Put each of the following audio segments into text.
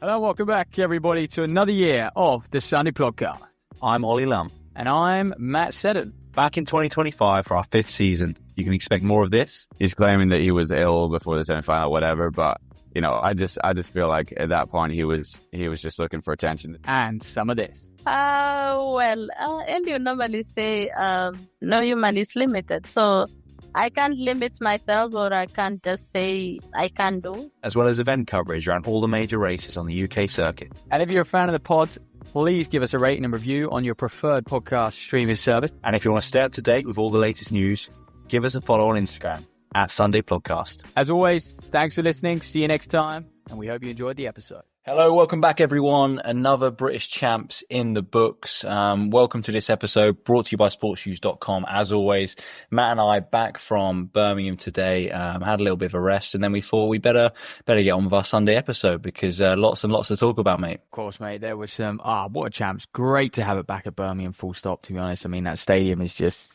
Hello, welcome back, everybody, to another year of the Sunday Podcast. I'm Ollie Lum. And I'm Matt Seddon. Back in 2025 for our 5th season. You can expect more of this. He's claiming that he was ill before the semi-final, whatever, but, you know, I just feel like at that point he was just looking for attention. And some of this. You normally say, no human is limited. So I can't limit myself, or I can't just say I can do. As well as event coverage around all the major races on the UK circuit. And if you're a fan of the pod, please give us a rating and review on your preferred podcast streaming service. And if you want to stay up to date with all the latest news, give us a follow on Instagram at Sunday Podcast. As always, thanks for listening. See you next time. And we hope you enjoyed the episode. Hello, welcome back everyone. Another British Champs in the books. Welcome to this episode brought to you by sportsnews.com. As always, Matt and I back from Birmingham today, had a little bit of a rest, and then we thought we better get on with our Sunday episode because lots and lots to talk about, mate. Of course, mate. There was some, what a champs. Great to have it back at Birmingham, full stop, to be honest. I mean, that stadium is just,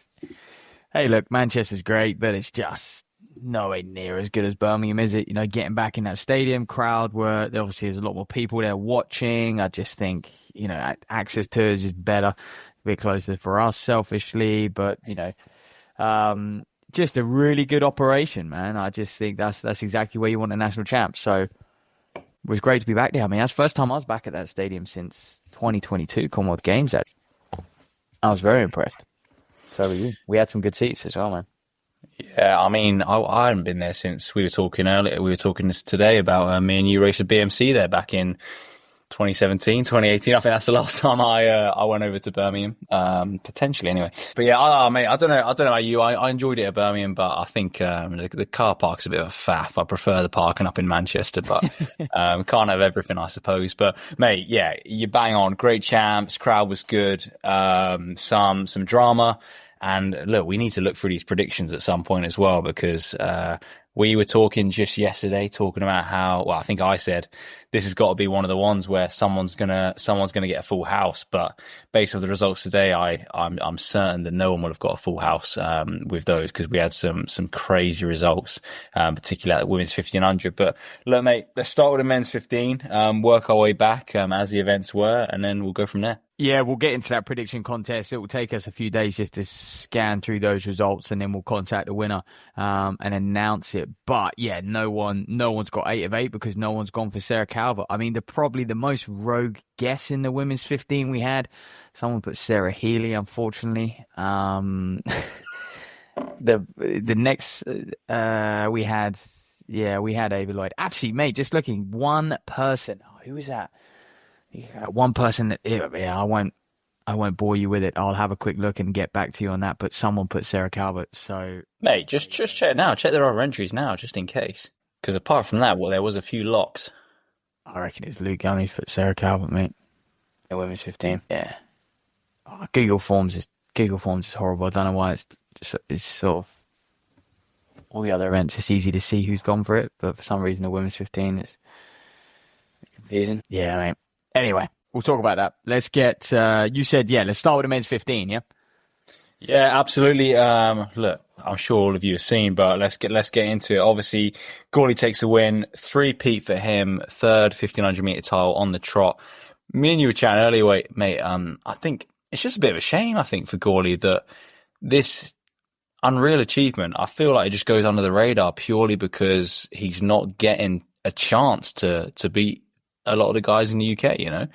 hey, look, Manchester's great, but it's just nowhere near as good as Birmingham, is it? You know, getting back in that stadium, crowd were, obviously there's a lot more people there watching. I just think, you know, access to it is just better, a bit closer for us selfishly, but, you know, just a really good operation, man. I just think that's exactly where you want a national champ. So it was great to be back there. I mean, that's the first time I was back at that stadium since 2022 Commonwealth Games. I was very impressed. So were you. We had some good seats as well, man. Yeah, I mean, I hadn't been there since we were talking earlier. We were talking this today about me and you raced a BMC there back in 2017, 2018. I think that's the last time I went over to Birmingham, potentially anyway. But yeah, mate, I don't know about you. I enjoyed it at Birmingham, but I think the car park's a bit of a faff. I prefer the parking up in Manchester, but can't have everything, I suppose. But mate, yeah, you bang on. Great champs, crowd was good, some drama. And look, we need to look through these predictions at some point as well, because we were talking just yesterday, talking about how, well, I think I said this has got to be one of the ones where someone's gonna get a full house. But based on the results today, I'm certain that no one would have got a full house with those, because we had some crazy results, particularly at the women's 1500. But look, mate, let's start with the men's 15, work our way back as the events were, and then we'll go from there. Yeah, we'll get into that prediction contest. It will take us a few days just to scan through those results, and then we'll contact the winner and announce it. But yeah, no one's got 8 of 8 because no one's gone for Sarah Calvert. I mean, probably the most rogue guess in the women's 15 we had. Someone put Sarah Healy, unfortunately. The next we had Ava Lloyd. Actually, mate, just looking, one person. Oh, who was that? One person that, yeah, I won't bore you with it. I'll have a quick look and get back to you on that. But someone put Sarah Calvert. So, mate, just check now. Check their other entries now, just in case. Because apart from that, well, there was a few locks. I reckon it was Luke Gunney's put Sarah Calvert, mate. The women's 15. Yeah. Oh, Google Forms is horrible. I don't know why. It's sort of all the other events. It's easy to see who's gone for it, but for some reason the women's 15 is confusing. Yeah, mate. Anyway, we'll talk about that. Let's get, you said, yeah, let's start with the men's 15, yeah? Yeah, absolutely. Look, I'm sure all of you have seen, but let's get into it. Obviously, Gourley takes the win, 3-peat for him, third 1500 meter title on the trot. Me and you were chatting earlier, mate. I think it's just a bit of a shame, I think, for Gourley that this unreal achievement, I feel like it just goes under the radar purely because he's not getting a chance to beat a lot of the guys in the UK, you know.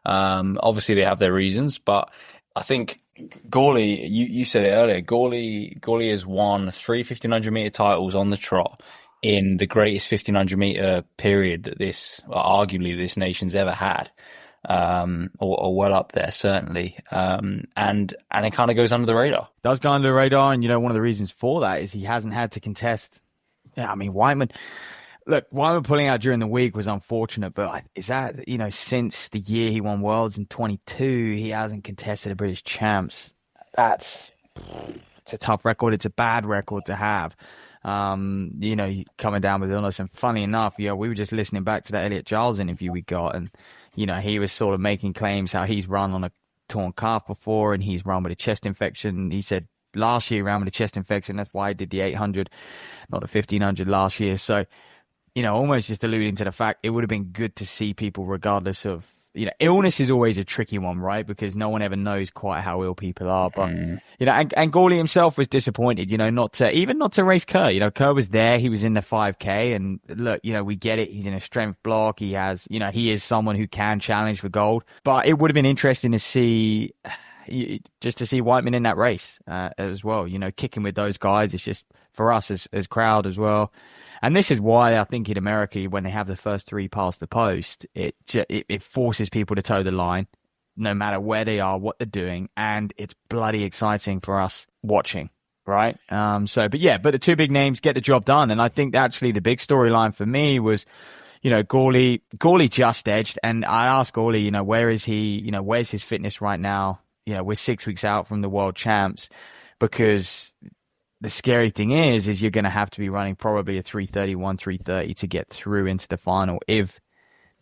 Obviously they have their reasons, but I think Gourley, you said it earlier, Gourley has won 3 1500 meter titles on the trot in the greatest 1500 meter period that arguably this nation's ever had, or well up there certainly. And it kind of goes under the radar. It does go under the radar, and you know, one of the reasons for that is he hasn't had to contest. Yeah, I mean, Whiteman pulling out during the week was unfortunate, but is that, you know, since the year he won Worlds in 22, he hasn't contested a British Champs. It's a tough record. It's a bad record to have. You know, coming down with illness. And funny enough, we were just listening back to that Elliot Giles interview we got, and, you know, he was sort of making claims how he's run on a torn calf before and he's run with a chest infection. He said last year he ran with a chest infection. That's why he did the 800, not the 1500 last year. So, almost just alluding to the fact it would have been good to see people regardless of, illness is always a tricky one, right? Because no one ever knows quite how ill people are. But, and Gourley himself was disappointed, not to race Kerr. Kerr was there. He was in the 5K. And look, we get it. He's in a strength block. He has, he is someone who can challenge for gold. But it would have been interesting to see, just to see Whiteman in that race as well. Kicking with those guys. It's just for us as crowd as well. And this is why I think in America, when they have the first three past the post, it forces people to toe the line, no matter where they are, what they're doing, and it's bloody exciting for us watching, right? But the two big names get the job done, and I think actually the big storyline for me was, Gourley just edged, and I asked Gourley, where is he? Where's his fitness right now? We're 6 weeks out from the world champs, because the scary thing is you're going to have to be running probably a 3:31, 3:30 to get through into the final if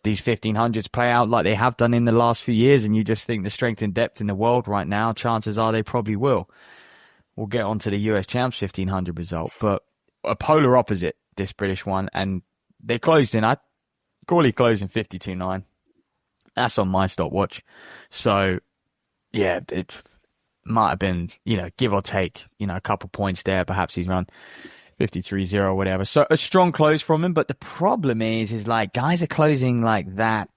these 1500s play out like they have done in the last few years, and you just think the strength and depth in the world right now, chances are they probably will. We'll get on to the US Champs 1500 result, but a polar opposite, this British one, and they closed in, Gourley closed in 52.9. That's on my stopwatch. So, yeah, it might have been, give or take, a couple points there. Perhaps he's run 53.0 or whatever. So a strong close from him. But the problem is like guys are closing like that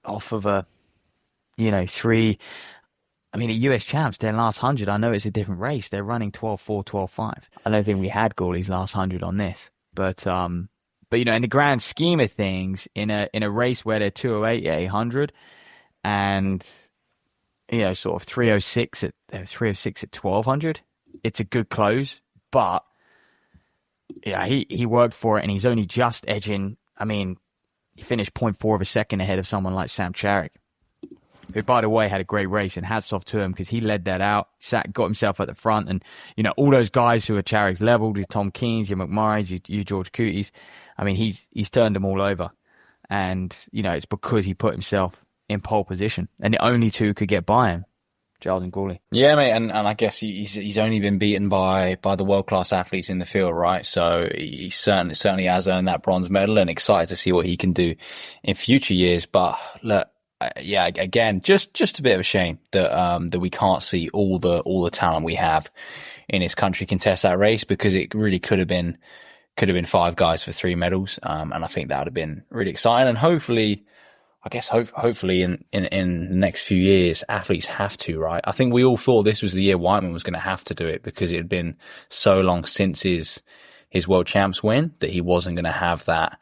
off of a, three. I mean, the US Champs, their last 100, I know it's a different race. They're running 12.4, 12.5. I don't think we had Gourley's last 100 on this. But in the grand scheme of things, in a race where they're 208 at 800 and sort of 306 at 1200. It's a good close, but he worked for it, and he's only just edging. I mean, he finished 0.4 of a second ahead of someone like Sam Charrick, who, by the way, had a great race, and hats off to him because he led that out, got himself at the front, and all those guys who are Charrick's leveled, your Tom Keens, your McMurrays, your George Cooties. I mean, he's turned them all over, and it's because he put himself in pole position, and the only two could get by him, Giles and Gourley. Yeah, mate, and I guess he's only been beaten by the world class athletes in the field, right? So he certainly has earned that bronze medal, and excited to see what he can do in future years. But look, again, just a bit of a shame that we can't see all the talent we have in this country contest that race, because it really could have been 5 guys for 3 medals, and I think that would have been really exciting, and hopefully in the next few years, athletes have to, right? I think we all thought this was the year Whiteman was going to have to do it, because it had been so long since his world champs win that he wasn't going to have that,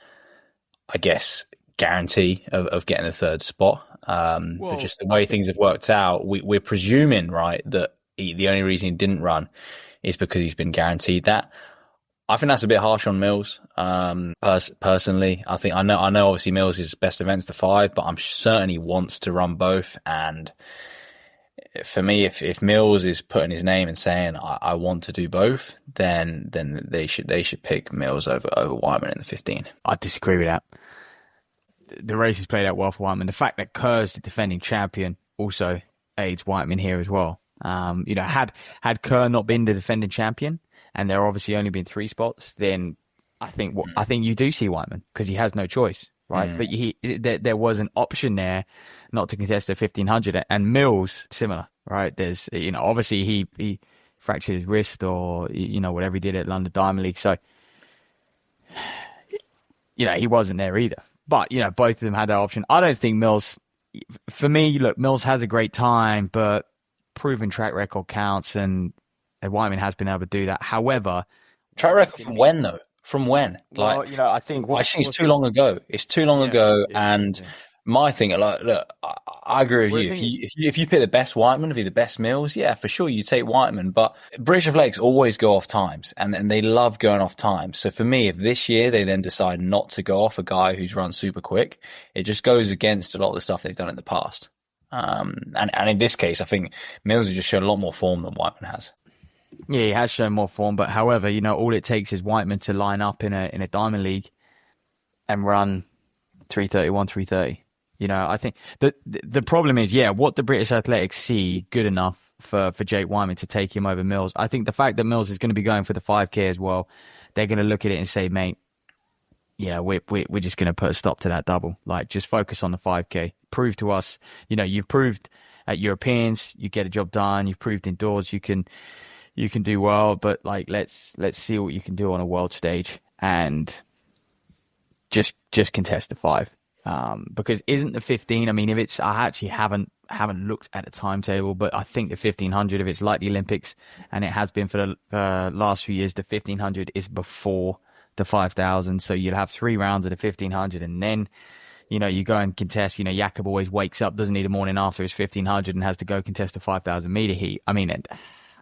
I guess, guarantee of getting the 3rd spot. But just the way things have worked out, we're presuming, right, that the only reason he didn't run is because he's been guaranteed that. I think that's a bit harsh on Mills. Personally, I know obviously Mills' best event's the 5, but I'm certain he wants to run both. And for me, if Mills is putting his name and saying I want to do both, then they should pick Mills over Whiteman in the 15. I disagree with that. The race has played out well for Whiteman. The fact that Kerr's the defending champion also aids Whiteman here as well. Had Kerr not been the defending champion, and there obviously only been 3 spots, then I think you do see Whiteman, because he has no choice, right? But there was an option there not to contest the 1500, and Mills similar, right? There's obviously he fractured his wrist or whatever he did at London Diamond League, so he wasn't there either. But both of them had that option. I don't think Mills. For me, look, Mills has a great time, but proven track record counts, and Whiteman has been able to do that. However, track record from when though? From when? Well, I think it's too long ago. It's too long ago, and my thing, look, I agree with you. If you pick the best Whiteman, if you're the best Mills, yeah, for sure you take Whiteman. But British athletics always go off times, and they love going off times. So for me, if this year they then decide not to go off a guy who's run super quick, it just goes against a lot of the stuff they've done in the past. And in this case, I think Mills has just shown a lot more form than Whiteman has. Yeah, he has shown more form, but however, all it takes is Whiteman to line up in a Diamond League and run 3:31, 3:30. I think the problem is, what the British athletics see good enough for Jake Whiteman to take him over Mills. I think the fact that Mills is going to be going for the 5K as well, they're going to look at it and say, mate, we're just going to put a stop to that double. Like, just focus on the 5K. Prove to us, you've proved at Europeans you get a job done. You've proved indoors you can do well. But like, let's see what you can do on a world stage, and just contest the 5. Because isn't the 15? I mean, I actually haven't looked at the timetable, but I think the 1500, if it's like the Olympics, and it has been for the last few years, the 1500 is before the 5000. So you'll have 3 rounds of the 1500, and then, you go and contest. Jakob always wakes up, doesn't need a morning after his 1500, and has to go contest the 5000 meter heat. I mean,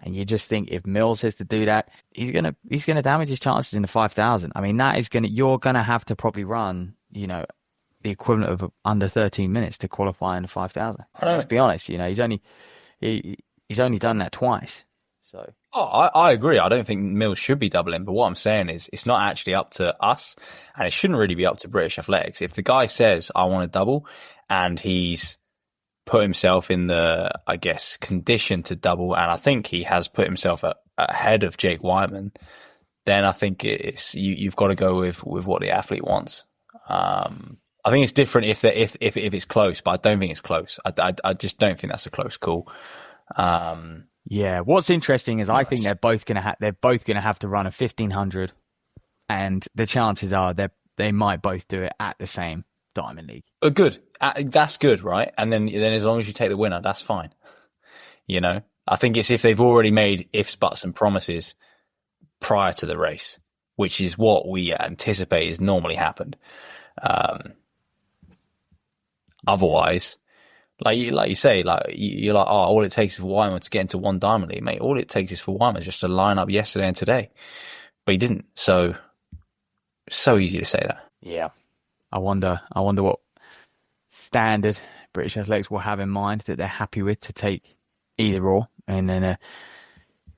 and you just think, if Mills has to do that, he's gonna damage his chances in the 5000. I mean, you're gonna have to probably run, the equivalent of under 13 minutes to qualify in the 5,000. Let's be honest, he's only done that twice. So I agree. I don't think Mills should be doubling, but what I'm saying is it's not actually up to us, and it shouldn't really be up to British athletics. If the guy says, I want to double, and he's put himself in the, I guess, condition to double, and I think he has put himself ahead of Jake Whiteman, then I think you've got to go with what the athlete wants. I think it's different if it's close, but I don't think it's close. I just don't think that's a close call. Yeah, what's interesting is I think they're both gonna have to run a 1500, and the chances are they might both do it at the same Diamond League. Good, that's good, right? And then as long as you take the winner, that's fine. I think it's if they've already made ifs, buts, and promises prior to the race, which is what we anticipate has normally happened. Otherwise, like you say, you're like, oh, all it takes is for Wyman to get into one Diamond League, mate. All it takes is for Wyman just to line up yesterday and today, but he didn't. So easy to say that. Yeah, I wonder what standard British athletics will have in mind that they're happy with to take either or, and then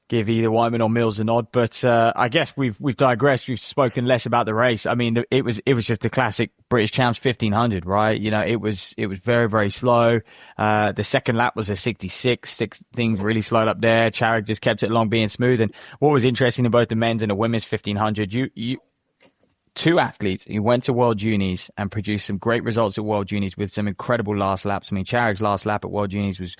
give either Wyman or Mills a nod. But I guess we've digressed. We've spoken less about the race. I mean, it was just a classic British Champs 1500, right? It was very, very slow. The second lap was a 66. Things really slowed up there. Charig just kept it along being smooth. And what was interesting in both the men's and the women's 1500, you two athletes who went to World Juniors and produced some great results at World Juniors with some incredible last laps. I mean, Charig's last lap at World Juniors was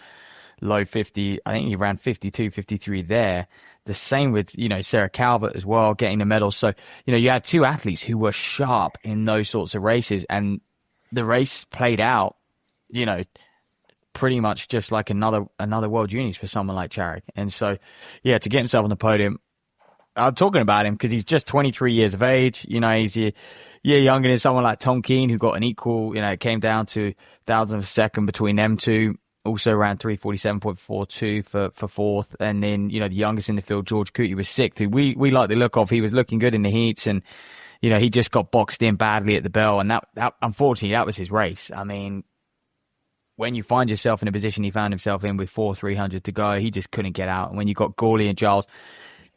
low 50. I think he ran 52, 53 there. The same with, Sarah Calvert as well, getting the medal. So, you had two athletes who were sharp in those sorts of races, and the race played out, pretty much just like another World Juniors for someone like Charig. And so, yeah, to get himself on the podium, I'm talking about him because he's just 23 years of age. He's a year younger than someone like Tom Keane, who got an equal, it came down to thousandth of a second between them two. Also ran 3:47.42 for fourth. And then, the youngest in the field, George Cootie, was sixth, who we like the look of. He was looking good in the heats, and, he just got boxed in badly at the bell. And that unfortunately, that was his race. I mean, when you find yourself in a position he found himself in with 300 to go, he just couldn't get out. And when you got Gourley and Giles,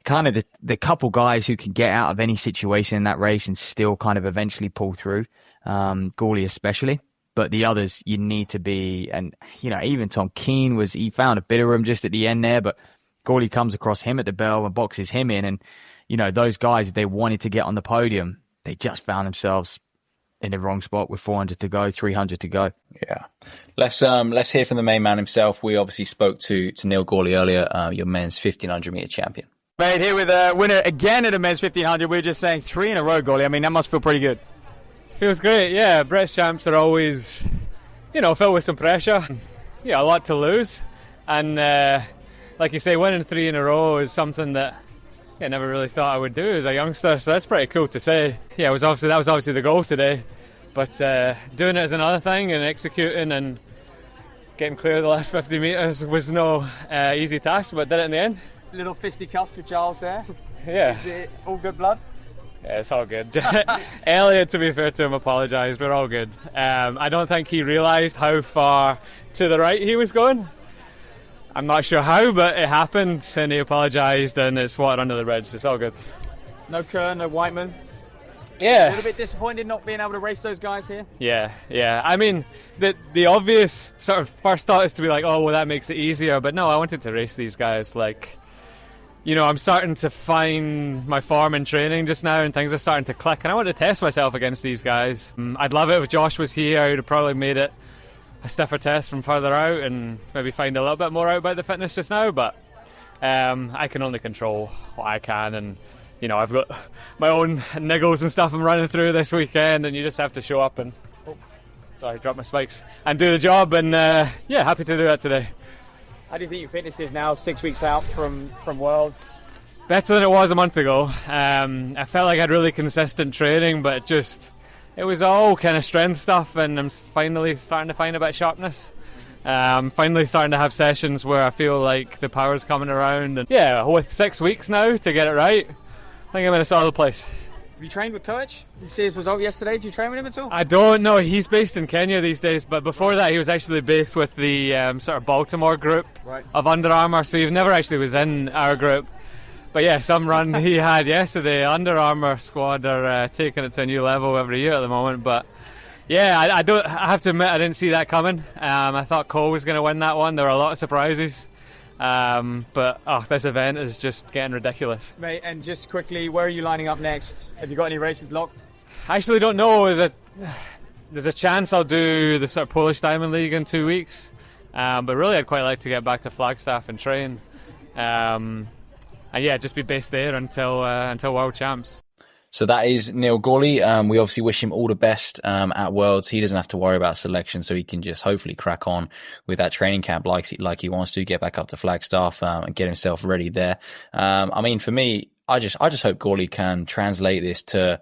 kind of the couple guys who can get out of any situation in that race and still kind of eventually pull through, Gourley especially. But the others, you need to be, and, even Tom Keane he found a bit of room just at the end there, but Gourley comes across him at the bell and boxes him in. And, those guys, if they wanted to get on the podium, they just found themselves in the wrong spot with 400 to go, 300 to go. Yeah. Let's hear from the main man himself. We obviously spoke to Neil Gourley earlier, your men's 1500 meter champion. Mate, here with a winner again at the men's 1500. We were just saying 3 in a row, Gourley. I mean, that must feel pretty good. Feels great, yeah. British champs are always, filled with some pressure. A lot to lose. And like you say, winning 3 in a row is something that I never really thought I would do as a youngster. So that's pretty cool to say. Yeah, that was obviously the goal today. But doing it is another thing, and executing and getting clear of the last 50 metres was no easy task, but did it in the end. Little fisticuffs with Giles there. Yeah. Is it all good blood? Yeah, it's all good. Elliot, to be fair to him, apologised. We're all good. I don't think he realised how far to the right he was going. I'm not sure how, but it happened, and he apologised, and it's water under the bridge. It's all good. No Kerr, no Whiteman. Yeah. A little bit disappointed not being able to race those guys here. Yeah. I mean, the obvious sort of first thought is to be like, oh, well, that makes it easier. But no, I wanted to race these guys. Like, I'm starting to find my form in training just now, and things are starting to click, and I want to test myself against these guys. I'd love it if Josh was here. I would have probably made it a stiffer test from further out and maybe find a little bit more out about the fitness just now, but I can only control what I can, and I've got my own niggles and stuff I'm running through this weekend, and you just have to show up and drop my spikes and do the job, and happy to do that today. How do you think your fitness is now, 6 weeks out from Worlds? Better than it was a month ago. I felt like I had really consistent training, but it was all kind of strength stuff, and I'm finally starting to find a bit of sharpness. Finally starting to have sessions where I feel like the power's coming around, and with 6 weeks now to get it right, I think I'm in a solid place. Have you trained with Coach? Did you see his result yesterday? Did you train with him at all? I don't know. He's based in Kenya these days, but before that he was actually based with the sort of Baltimore group of Under Armour, so he never actually was in our group. But yeah, some run he had yesterday. Under Armour squad are taking it to a new level every year at the moment. But yeah, I have to admit I didn't see that coming. I thought Cole was going to win that one. There were a lot of surprises. But this event is just getting ridiculous. Mate, and just quickly, where are you lining up next? Have you got any races locked? I actually don't know. There's a chance I'll do the sort of Polish Diamond League in 2 weeks. But really I'd quite like to get back to Flagstaff and train. And just be based there until World Champs. So that is Neil Gourley. We obviously wish him all the best at Worlds. He doesn't have to worry about selection, so he can just hopefully crack on with that training camp like he wants to, get back up to Flagstaff and get himself ready there. For me, I just hope Gourley can translate this to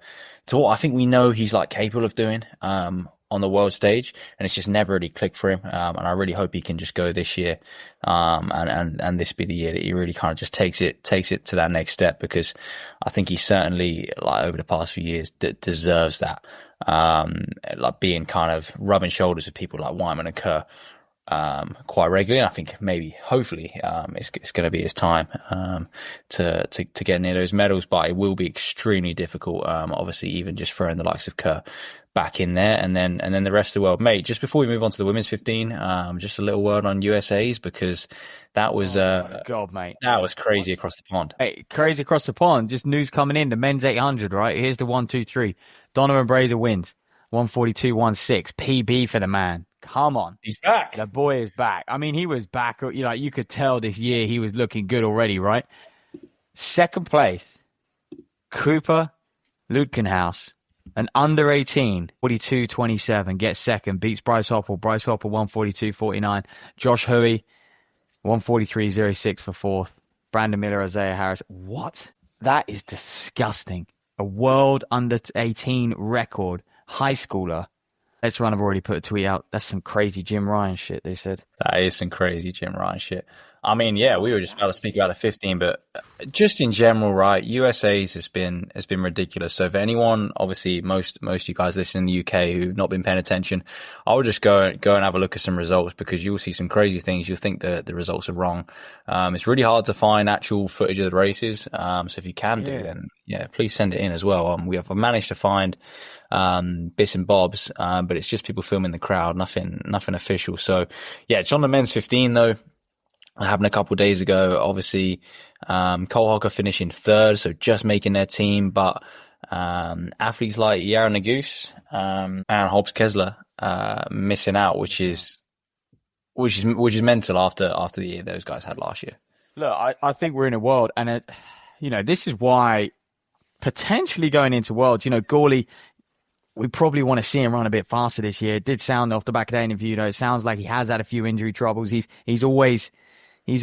what I think we know he's capable of doing on the world stage, and it's just never really clicked for him. And I really hope he can just go this year, and this be the year that he really kind of just takes it to that next step, because I think he certainly, over the past few years, deserves that. Being kind of rubbing shoulders with people like Wyman and Kerr, quite regularly. And I think hopefully, it's going to be his time, to get near those medals, but it will be extremely difficult. Obviously, even just throwing the likes of Kerr back in there, and then the rest of the world. Mate, just before we move on to the women's 15, just a little word on USA's, because that was, God, mate, that was crazy across the pond. Hey, crazy across the pond. Just news coming in. The men's 800, right? Here's the 1, 2, 3. Donovan Brazier wins 142.16. PB for the man. Come on. He's back. The boy is back. I mean, he was back. You could tell this year he was looking good already, right? Second place, Cooper Lutkenhaus, an under 18, 42.27, gets second, beats Bryce Hoppel. Bryce Hoppel, 142.49. Josh Huey, 143.06 for fourth. Brandon Miller, Isaiah Harris. What? That is disgusting. A world under 18 record. High schooler. Let's Run have already put a tweet out. That's some crazy Jim Ryan shit, they said. That is some crazy Jim Ryan shit. I mean, yeah, we were just about to speak about the 15, but just in general, right, USA's has been ridiculous. So for anyone, obviously most of you guys listening in the UK who've not been paying attention, I would just go and have a look at some results, because you'll see some crazy things. You'll think that the results are wrong. It's really hard to find actual footage of the races. So if you can do, then please send it in as well. I've managed to find bits and bobs, but it's just people filming the crowd, nothing official. So yeah, it's on the men's 15 though. Happened a couple of days ago. Obviously, Cole Hocker finishing third, so just making their team. But athletes like Yara Nagus and Hobbs Kessler missing out, which is mental after the year those guys had last year. Look, I think we're in a world, and this is why potentially going into Worlds, Gourley, we probably want to see him run a bit faster this year. It did sound off the back of the interview, it sounds like he has had a few injury troubles. He's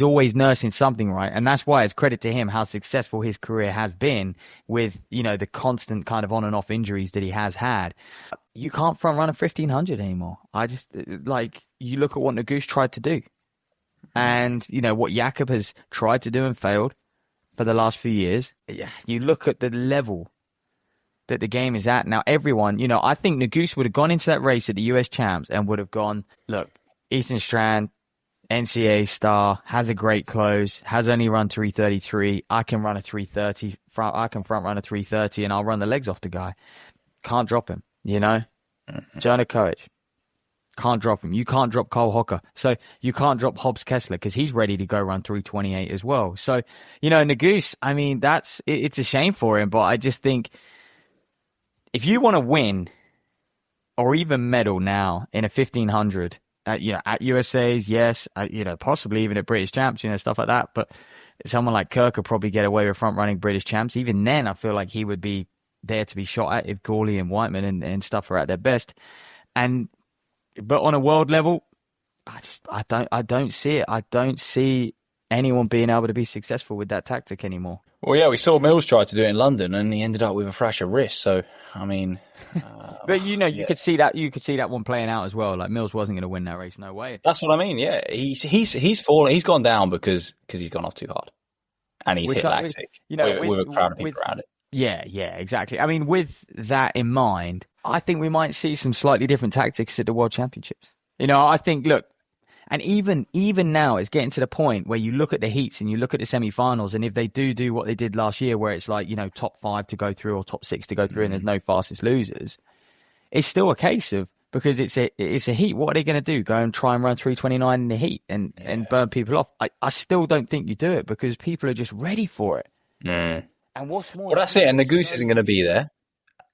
always nursing something, right? And that's why it's credit to him how successful his career has been with, the constant kind of on and off injuries that he has had. You can't front run a 1500 anymore. You look at what Nagus tried to do, and, what Jakob has tried to do and failed for the last few years. You look at the level that the game is at now. Everyone, I think Nagus would have gone into that race at the US Champs and would have gone, look, Ethan Strand, NCAA star, has a great close, has only run 333. I can run a 330. I can front run a 330, and I'll run the legs off the guy. Can't drop him, Jonah Koech. Can't drop him. You can't drop Cole Hocker. So you can't drop Hobbs Kessler because he's ready to go run 3:28 as well. So, Nagoose, I mean, it's a shame for him, but I just think if you want to win or even medal now in a 1500, at USA's, yes, possibly even at British Champs, stuff like that. But someone like Kerr could probably get away with front running British Champs. Even then, I feel like he would be there to be shot at if Gourley and Whiteman and stuff are at their best. But on a world level, I don't see it. I don't see anyone being able to be successful with that tactic anymore. Well, yeah, we saw Mills try to do it in London, and he ended up with a fractured wrist. So, I mean, but you could see that. You could see that one playing out as well. Like Mills wasn't going to win that race, no way. That's what I mean. Yeah, he's fallen. He's gone down because he's gone off too hard, and he's hit lactic. With a crowd of people around it. Yeah, exactly. I mean, with that in mind, I think we might see some slightly different tactics at the World Championships. I think, look, and even now it's getting to the point where you look at the heats and you look at the semi-finals, and if they do what they did last year, where it's like, top 5 to go through or top 6 to go through and there's no fastest losers, it's still a case of, because it's a heat, what are they going to do? Go and try and run 3:29 in the heat and burn people off? I still don't think you do it because people are just ready for it. And what's more, well, that's it. And the goose isn't going to be there.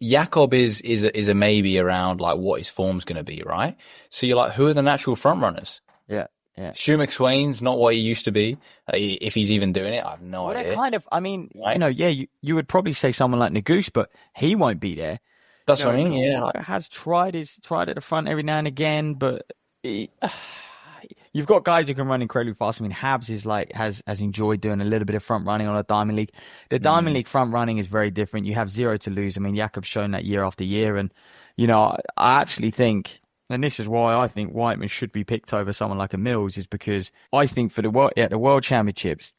Jakob is a maybe around like what his form's going to be, right? So you're like, who are the natural front runners? Yeah. Stu McSwain's not what he used to be. If he's even doing it, I have no idea. Kind of. I mean, right? You would probably say someone like Nagoose, but he won't be there. That's what I mean. Yeah, has tried at the front every now and again, but you've got guys who can run incredibly fast. I mean, Habs is has enjoyed doing a little bit of front running on a Diamond League. The Diamond League front running is very different. You have zero to lose. I mean, Jakob's shown that year after year, and I actually think, and this is why I think Whiteman should be picked over someone like a Mills, is because I think at the World Championships,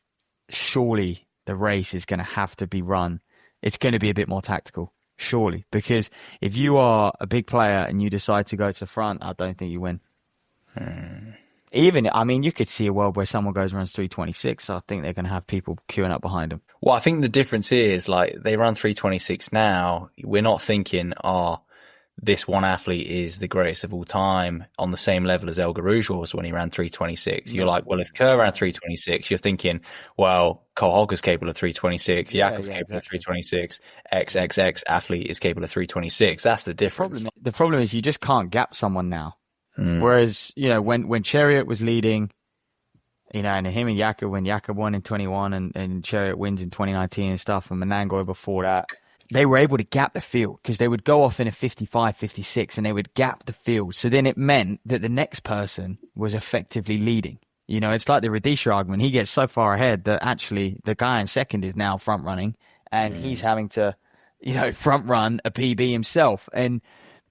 surely the race is going to have to be run. It's going to be a bit more tactical, surely, because if you are a big player and you decide to go to the front, I don't think you win. Even, I mean, you could see a world where someone goes and runs 3:26. I think they're going to have people queuing up behind them. Well, I think the difference is, like, they run 3:26 now. We're not thinking, this one athlete is the greatest of all time on the same level as El Garouge was when he ran 3:26. You're like, well, if Kerr ran 3:26, you're thinking, well, Cole Hogger's capable of 3:26, Jakob's capable of 3:26, XXX athlete is capable of 3:26. That's the difference. The problem is you just can't gap someone now. Whereas, when Chariot was leading, and him and Jakob, when Jakob won in 21 and Chariot wins in 2019 and stuff, and Menango before that, they were able to gap the field because they would go off in a 55, 56 and they would gap the field. So then it meant that the next person was effectively leading. It's like the Radisha argument. He gets so far ahead that actually the guy in second is now front running and he's having to, front run a PB himself. And,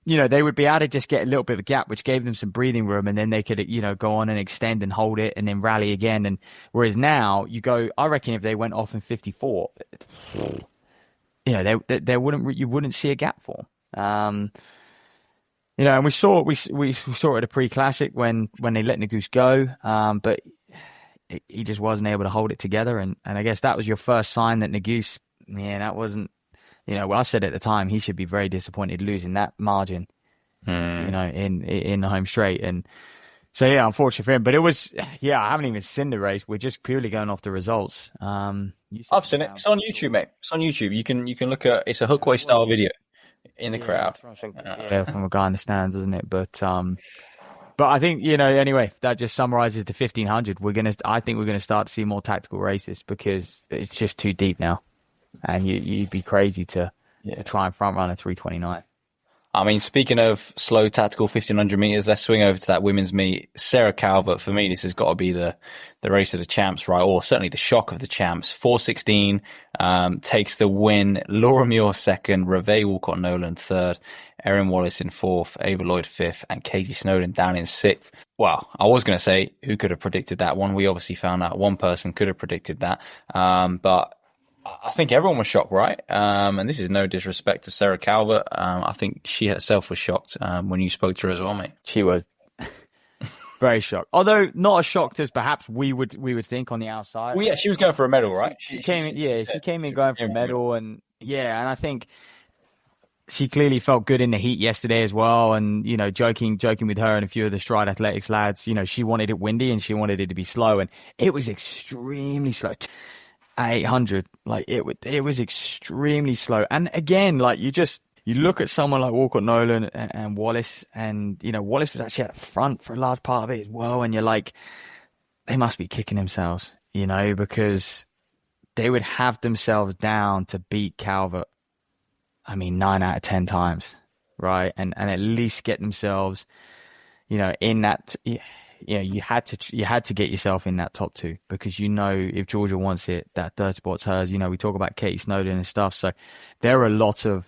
they would be able to just get a little bit of a gap, which gave them some breathing room, and then they could, go on and extend and hold it and then rally again. And whereas now I reckon if they went off in 54, you wouldn't see a gap for them. And we saw it at a pre-classic when they let Nagoose go, but he just wasn't able to hold it together. And I guess that was your first sign that Nagoose, that wasn't, I said at the time he should be very disappointed losing that margin, in the home straight. And so, unfortunate for him. But it was, I haven't even seen the race. We're just purely going off the results. I've seen it. It's on YouTube, mate. It's on YouTube. You can look at. It's a hookway style video in the crowd. From a guy in the stands, isn't it? But I think anyway, that just summarizes the 1500. I think we're gonna start to see more tactical races because it's just too deep now, and you'd be crazy to try and front run a 3:29. I mean, speaking of slow tactical 1500 meters, let's swing over to that women's meet. Sarah Calvert, for me, this has got to be the race of the champs, right? Or certainly the shock of the champs. 4:16, takes the win. Laura Muir second, Reve Walcott-Nolan third, Erin Wallace in fourth, Ava Lloyd fifth, and Katie Snowden down in sixth. Well, I was going to say, who could have predicted that one? We obviously found out one person could have predicted that. But I think everyone was shocked, right? And this is no disrespect to Sarah Calvert. I think she herself was shocked when you spoke to her as well, mate. She was very shocked, although not as shocked as perhaps we would think on the outside. Well, yeah, she was going for a medal, right? She came in going for a medal, and I think she clearly felt good in the heat yesterday as well. And, you know, joking with her and a few of the Stride Athletics lads, you know, she wanted it windy and she wanted it to be slow. And it was extremely slow. 800, like it was extremely slow. And again, like you look at someone like Walcott Nolan and Wallace, and, you know, Wallace was actually at the front for a large part of it as well. And you're like, they must be kicking themselves, you know, because they would have themselves down to beat Calvert. I mean, 9 out of 10 times, right? And at least get themselves, you know, in that, you know, you had to get yourself in that top 2, because, you know, if Georgia wants it, that third spot's hers. You know, we talk about Katie Snowden and stuff. So there are a lot of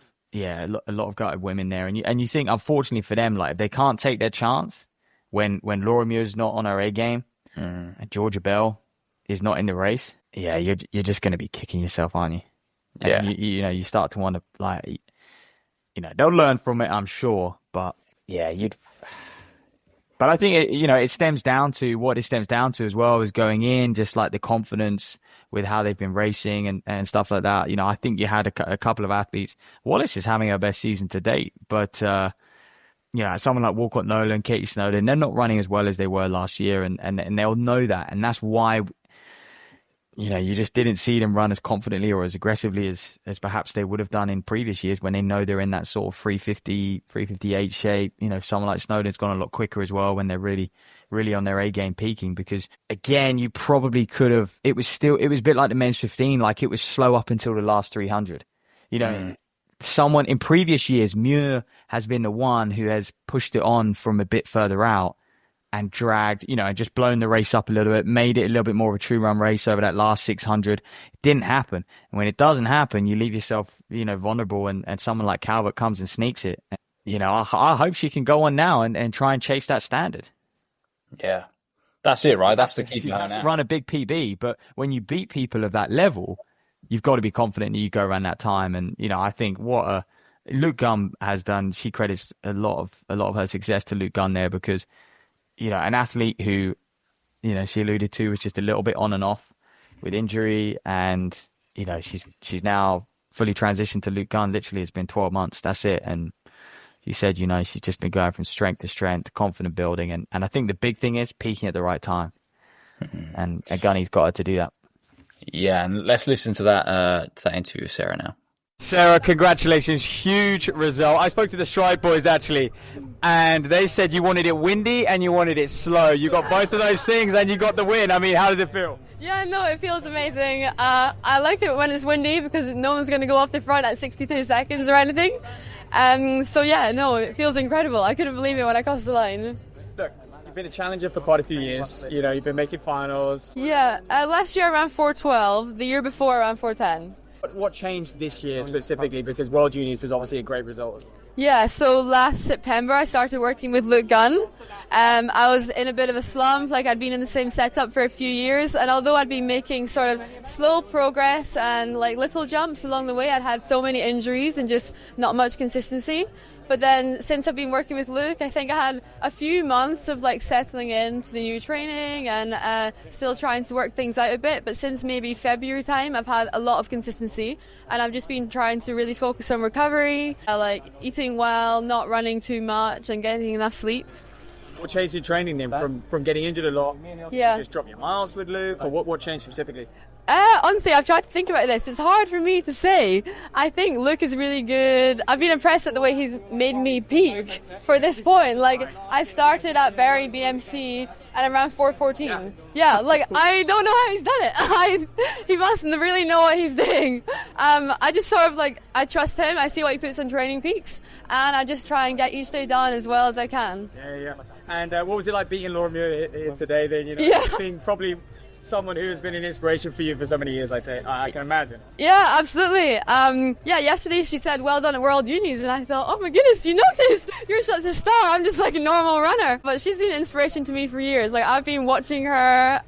gutted women there. And you think, unfortunately for them, like, if they can't take their chance when Laura Muir's not on her A game and Georgia Bell is not in the race, yeah, you're just going to be kicking yourself, aren't you? Yeah. And you know, you start to wonder, like, you know, they'll learn from it, I'm sure, but yeah, but I think it stems down to as well, is going in, just like the confidence with how they've been racing and stuff like that. You know, I think you had a couple of athletes. Wallace is having her best season to date, but you know, someone like Walcott Nolan, Katie Snowden, they're not running as well as they were last year, and they'll know that, and that's why, you know, you just didn't see them run as confidently or as aggressively as perhaps they would have done in previous years, when they know they're in that sort of 350, 358 shape. You know, someone like Snowden's gone a lot quicker as well when they're really, really on their A game peaking, because again, you probably could have, it was a bit like the men's 15, like it was slow up until the last 300. You know, someone in previous years, Muir has been the one who has pushed it on from a bit further out and dragged, you know, and just blown the race up a little bit, made it a little bit more of a true run race over that last 600. It didn't happen. And when it doesn't happen, you leave yourself, you know, vulnerable, and someone like Calvert comes and sneaks it. You know, I hope she can go on now and try and chase that standard. Yeah. That's it, right? That's the key. You have to run a big PB, but when you beat people of that level, you've got to be confident that you go around that time. And, you know, I think Luke Gunn has done, she credits a lot of her success to Luke Gunn there, because, you know, an athlete who, you know, she alluded to was just a little bit on and off with injury, and, you know, she's now fully transitioned to Luke Gunn. Literally, it's been 12 months. That's it. And she said, you know, she's just been going from strength to strength, confident building. And I think the big thing is peaking at the right time. And Gunny's got her to do that. Yeah, and let's listen to that interview with Sarah now. Sarah, congratulations. Huge result. I spoke to the Stride boys, actually, and they said you wanted it windy and you wanted it slow. You got both of those things and you got the win. I mean, how does it feel? Yeah, no, it feels amazing. I like it when it's windy, because no one's going to go off the front at 63 seconds or anything. So yeah, no, it feels incredible. I couldn't believe it when I crossed the line. Look, you've been a challenger for quite a few years. You know, you've been making finals. Yeah, last year I ran 4:12, the year before I ran 4:10. What changed this year specifically? Because World Juniors was obviously a great result. Yeah, so last September I started working with Luke Gunn. I was in a bit of a slump, like I'd been in the same setup for a few years, and although I'd been making sort of slow progress and like little jumps along the way, I'd had so many injuries and just not much consistency. But then since I've been working with Luke, I think I had a few months of like settling into the new training and still trying to work things out a bit. But since maybe February time, I've had a lot of consistency, and I've just been trying to really focus on recovery, like eating well, not running too much, and getting enough sleep. What changed your training then from getting injured a lot? Yeah. Just drop your miles with Luke, or what changed specifically? Honestly, I've tried to think about this. It's hard for me to say. I think Luke is really good. I've been impressed at the way he's made me peak for this point. Like, I started at Barry BMC and I ran 4:14. Yeah, like, I don't know how he's done it. He must really know what he's doing. I just sort of like, I trust him. I see what he puts on Training Peaks, and I just try and get each day done as well as I can. Yeah. And what was it like beating Laura Muir here today then? You know, Yeah. being probably someone who has been an inspiration for you for so many years, I can imagine. Yeah, absolutely. Yesterday she said, well done at World Unis, and I thought, oh my goodness, you noticed? You're such a star. I'm just like a normal runner. But she's been an inspiration to me for years. Like, I've been watching her,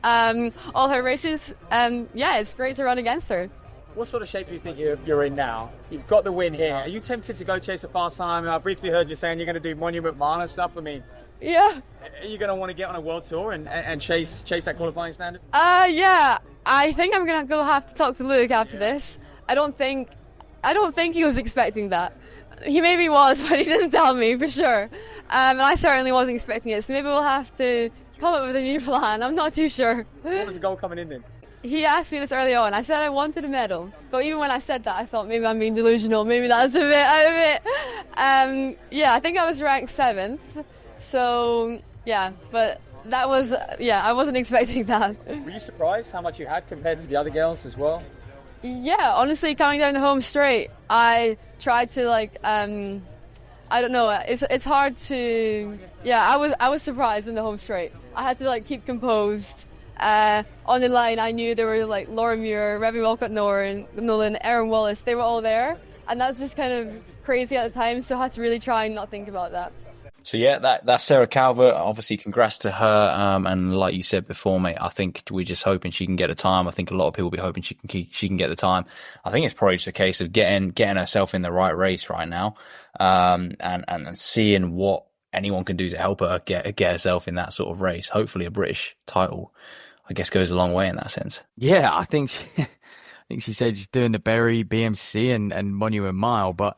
all her races, yeah, it's great to run against her. What sort of shape do you think you're in now? You've got the win here. Are you tempted to go chase a fast time? I briefly heard you saying you're going to do Monument Mile and stuff. I mean, Yeah. are you going to want to get on a world tour and chase that qualifying standard? Yeah. I think I'm gonna go have to talk to Luke after this. I don't think he was expecting that. He maybe was, but he didn't tell me for sure. And I certainly wasn't expecting it, so maybe we'll have to come up with a new plan. I'm not too sure. What was the goal coming in then? He asked me this early on. I said I wanted a medal, but even when I said that, I thought maybe I'm being delusional. Maybe that's a bit out of it. Yeah, I think I was ranked 7th. So yeah, but that was I wasn't expecting that. Were you surprised how much you had compared to the other girls as well? Yeah, honestly, coming down the home straight, I tried to I don't know. It's hard to. Yeah, I was surprised in the home straight. I had to keep composed. On the line, I knew there were Laura Muir, Remy Walcott-Nolan, Erin Wallace. They were all there, and that was just kind of crazy at the time. So I had to really try and not think about that. So yeah, that's Sarah Calvert. Obviously, congrats to her. And like you said before, mate, I think we're just hoping she can get the time. I think a lot of people will be hoping she can get the time. I think it's probably just a case of getting herself in the right race right now, and seeing what anyone can do to help her get herself in that sort of race. Hopefully, a British title, I guess, goes a long way in that sense. Yeah, I think she said she's doing the Berry, BMC, and Monument Mile, but.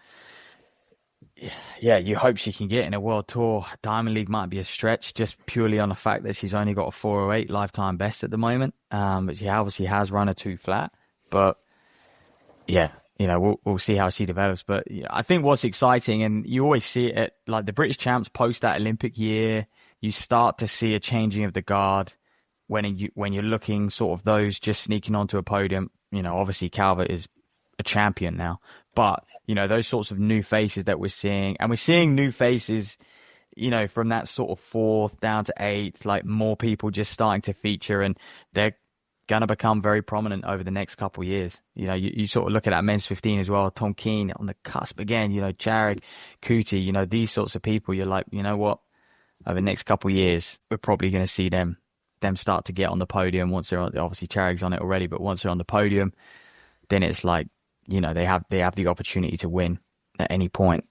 Yeah, you hope she can get in a world tour. Diamond League might be a stretch just purely on the fact that she's only got a 4:08 lifetime best at the moment. But she obviously has run a 2 flat. But yeah, we'll see how she develops. But yeah, I think what's exciting, and you always see it at the British champs post that Olympic year, you start to see a changing of the guard when you're looking sort of those just sneaking onto a podium. Obviously Calvert is a champion now, but those sorts of new faces that we're seeing, and we're seeing new faces, from that sort of 4th down to 8th, more people just starting to feature, and they're going to become very prominent over the next couple of years. You sort of look at that men's 15 as well, Tom Keane on the cusp again, Charig, Kuti, these sorts of people, you're like, you know what, over the next couple of years, we're probably going to see them start to get on the podium once they're on, obviously Charig's on it already, but once they're on the podium, then it's like, they have the opportunity to win at any point.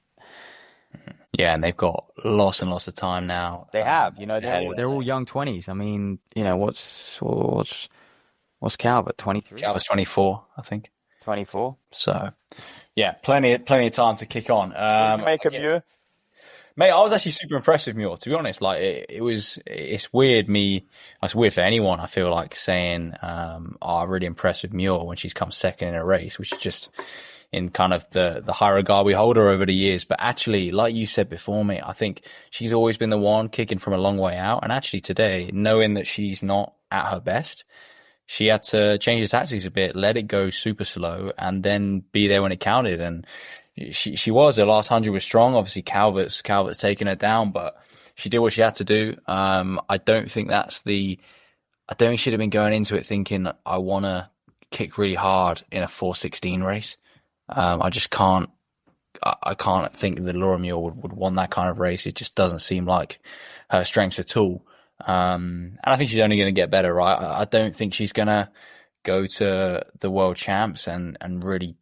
Yeah, and they've got lots and lots of time now. They have, they're all young 20s. I mean, what's Calvert, 23? Calvert's 24, I think. 24. So, yeah, plenty of time to kick on. Make a Muir. Mate, I was actually super impressed with Muir, to be honest. It's weird it's weird for anyone, I feel like, saying, I'm really impressed with Muir when she's come second in a race, which is just in kind of the high regard we hold her over the years. But actually, like you said before, mate, I think she's always been the one kicking from a long way out. And actually today, knowing that she's not at her best, she had to change the tactics a bit, let it go super slow, and then be there when it counted. And she was, her last 100 was strong. Obviously Calvert's taken her down, but she did what she had to do. I don't think she should have been going into it thinking, I want to kick really hard in a 4:16 race. I just can't think that Laura Muir would want that kind of race. It just doesn't seem like her strengths at all. And I think she's only going to get better, right? I don't think she's going to go to the world champs and really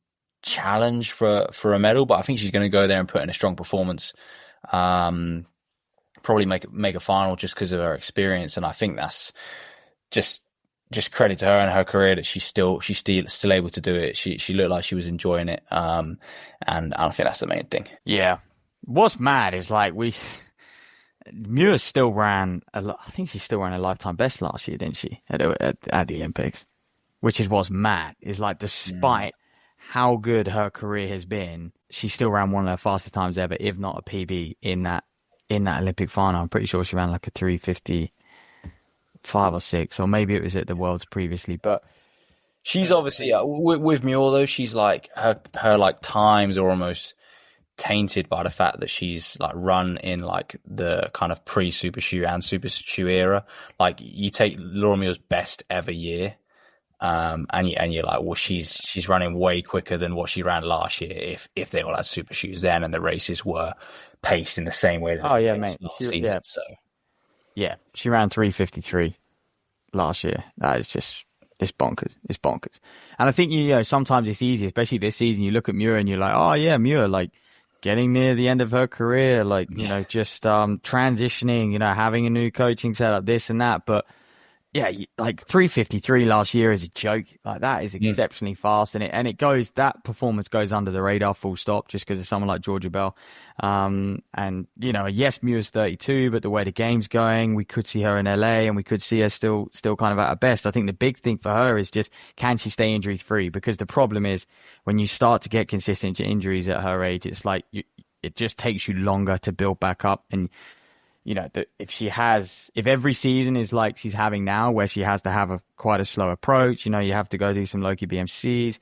challenge for a medal, but I think she's going to go there and put in a strong performance. Probably make a final just because of her experience, and I think that's just credit to her and her career that she's still able to do it. She looked like she was enjoying it, and I think that's the main thing. Yeah, what's mad is Muir still ran I think she still ran a lifetime best last year, didn't she, at the Olympics? Which is what's mad is despite how good her career has been, she still ran one of her fastest times ever, if not a PB in that Olympic final. I'm pretty sure she ran a 3:55 or 6, or maybe it was at the Worlds previously. But she's obviously with Muir though. She's her times are almost tainted by the fact that she's run in the kind of pre-Super Shoe and Super Shoe era. You take Laura Muir's best ever year. And you're like, well, she's running way quicker than what she ran last year. If they all had super shoes then, and the races were paced in the same way. Oh yeah, mate. She ran 3:53 last year. That is just it's bonkers. It's bonkers. And I think sometimes it's easy, especially this season. You look at Muir and you're like, oh yeah, Muir, getting near the end of her career, just transitioning, having a new coaching setup, this and that, but. yeah, like 3:53 last year is a joke. Like that is exceptionally fast, and that performance goes under the radar, full stop, just because of someone like Georgia Bell. And yes, Muir's 32, but the way the game's going, we could see her in LA, and we could see her still kind of at her best. I think the big thing for her is just, can she stay injury free? Because the problem is when you start to get consistent injuries at her age, it's like it just takes you longer to build back up. And if every season is like she's having now, where she has to have quite a slow approach, you have to go do some low key BMCs,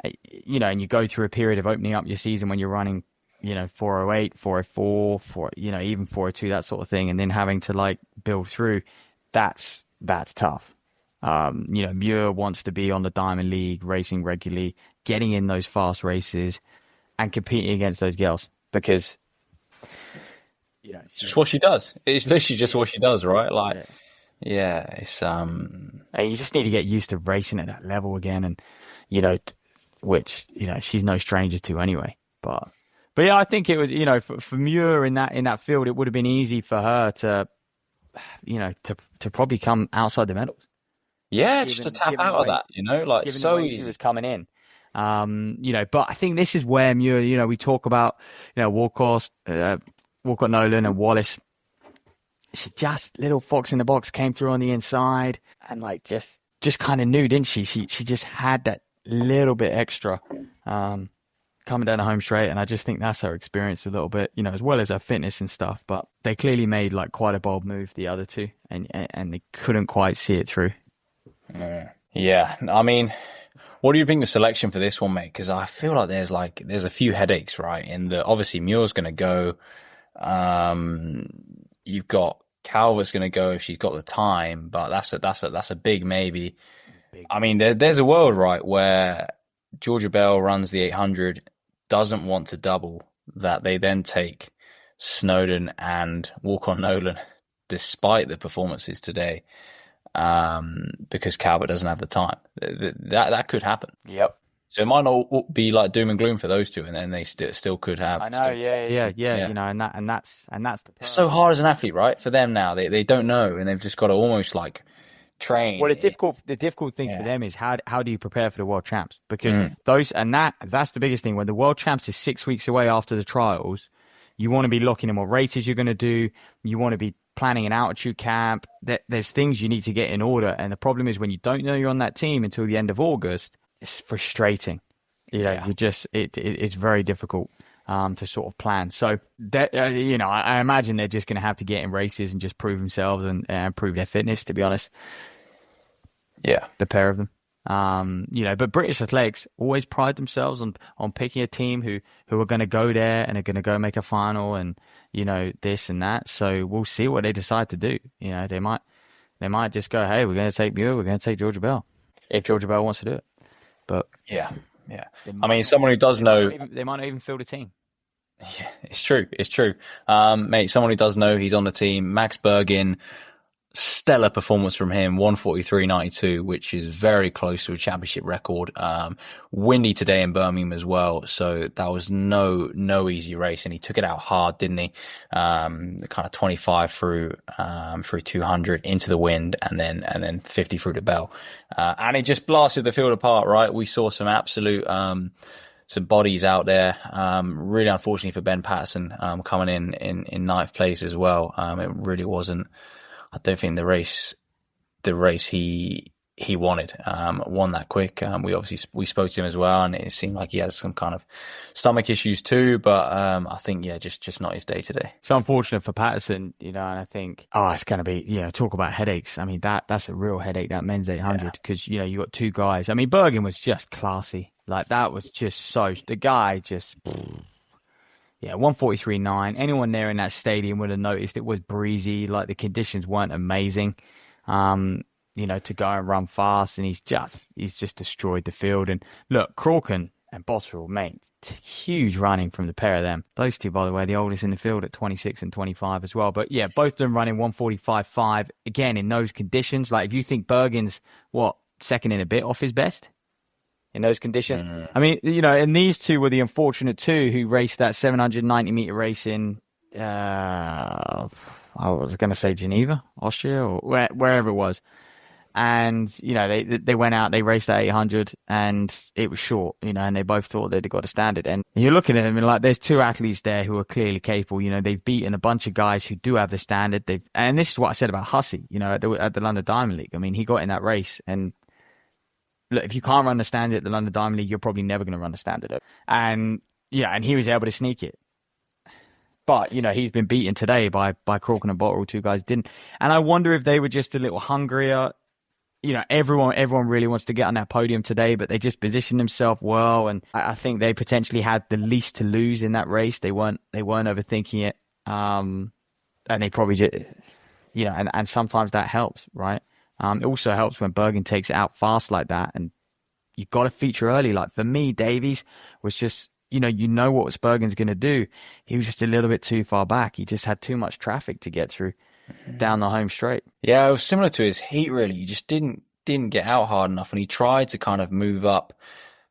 and you go through a period of opening up your season when you're running, 408, 404, even 402, that sort of thing, and then having to like build through, that's tough. Muir wants to be on the Diamond League, racing regularly, getting in those fast races, and competing against those girls, because it's just what she does. It's literally just what she does, right? Like, yeah, it's and you just need to get used to racing at that level again, and which she's no stranger to anyway. But yeah, I think it was for Muir in that field, it would have been easy for her to to probably come outside the medals. Yeah, just to tap out of that, like so easy. She was coming in. But I think this is where Muir, we talk about, Walcott, Nolan and Wallace. She just, little fox in the box, came through on the inside and like just kind of knew, didn't she? She just had that little bit extra, coming down the home straight. And I just think that's her experience a little bit, as well as her fitness and stuff. But they clearly made like quite a bold move, the other two, and they couldn't quite see it through. Yeah. I mean, what do you think the selection for this one, mate? Because I feel like there's a few headaches, right? Obviously Muir's going to go. You've got Calvert's going to go if she's got the time, but that's a big maybe. I mean, there's a world, right, where Georgia Bell runs the 800, doesn't want to double, that they then take Snowden and Walcott Nolan, despite the performances today. Because Calvert doesn't have the time. That could happen. Yep. So it might not be like doom and gloom for those two, and then they still could have. I know, yeah. And that's the. It's so hard as an athlete, right? For them now, they don't know, and they've just got to almost like train. Well, the difficult thing for them is how do you prepare for the world champs? Because that's the biggest thing. When the world champs is 6 weeks away after the trials, you want to be locking in what races you're going to do. You want to be planning an altitude camp. There's things you need to get in order. And the problem is when you don't know you're on that team until the end of August, it's frustrating. It's very difficult to sort of plan. So that I imagine they're just going to have to get in races and just prove themselves and prove their fitness, to be honest. Yeah. The pair of them. But British athletics always pride themselves on picking a team who are going to go there and are going to go make a final and, this and that. So we'll see what they decide to do. They might just go, hey, we're going to take Muir, we're going to take Georgia Bell, if Georgia Bell wants to do it. But yeah. I mean, someone who does know, they might not even field a team. Yeah, it's true. Mate, someone who does know he's on the team, Max Bergin. Stellar performance from him, 1:43.92, which is very close to a championship record. Windy today in Birmingham as well, so that was no easy race, and he took it out hard, didn't he? Kind of 25 through 200 into the wind, and then 50 through the bell, and it just blasted the field apart. Right, we saw some absolute some bodies out there. Really unfortunately for Ben Patterson, coming in ninth place as well. It really wasn't. I don't think the race he wanted, won that quick. We spoke to him as well, and it seemed like he had some kind of stomach issues too, but, I think, just not his day today. It's unfortunate for Patterson, and I think, it's going to be, talk about headaches. I mean, that's a real headache, that men's 800, because, you got two guys. I mean, Bergen was just classy. Like, that was just the guy just, 1:43.9. Anyone there in that stadium would have noticed it was breezy. Like the conditions weren't amazing, to go and run fast. And he's just destroyed the field. And look, Crawken and Botterill, mate, huge running from the pair of them. Those two, by the way, the oldest in the field at 26 and 25 as well. But yeah, both of them running 1:45.5 again in those conditions. Like if you think Bergen's second in a bit off his best in those conditions. I mean, and these two were the unfortunate two who raced that 790 meter race in, I was going to say Geneva, Austria, or wherever it was. And, you know, they went out, they raced that 800 and it was short, you know, and they both thought they'd got a standard. And you're looking at them and like, there's two athletes there who are clearly capable. You know, they've beaten a bunch of guys who do have the standard. And this is what I said about Hussey, you know, at the London Diamond League. I mean, he got in that race and look, if you can't run the standard at the London Diamond League, you're probably never going to run the standard. And, yeah, and he was able to sneak it. But, you know, he's been beaten today by Crooken and Botterill, two guys didn't. And I wonder if they were just a little hungrier. You know, everyone really wants to get on that podium today, but they just positioned themselves well. And I think they potentially had the least to lose in that race. They weren't overthinking it. And they probably just, you know, and sometimes that helps, right? It also helps when Bergen takes it out fast like that. And you got to feature early. Like for me, Davies was just, you know what Bergen's going to do. He was just a little bit too far back. He just had too much traffic to get through down the home straight. Yeah, it was similar to his heat, really. He just didn't get out hard enough, and he tried to kind of move up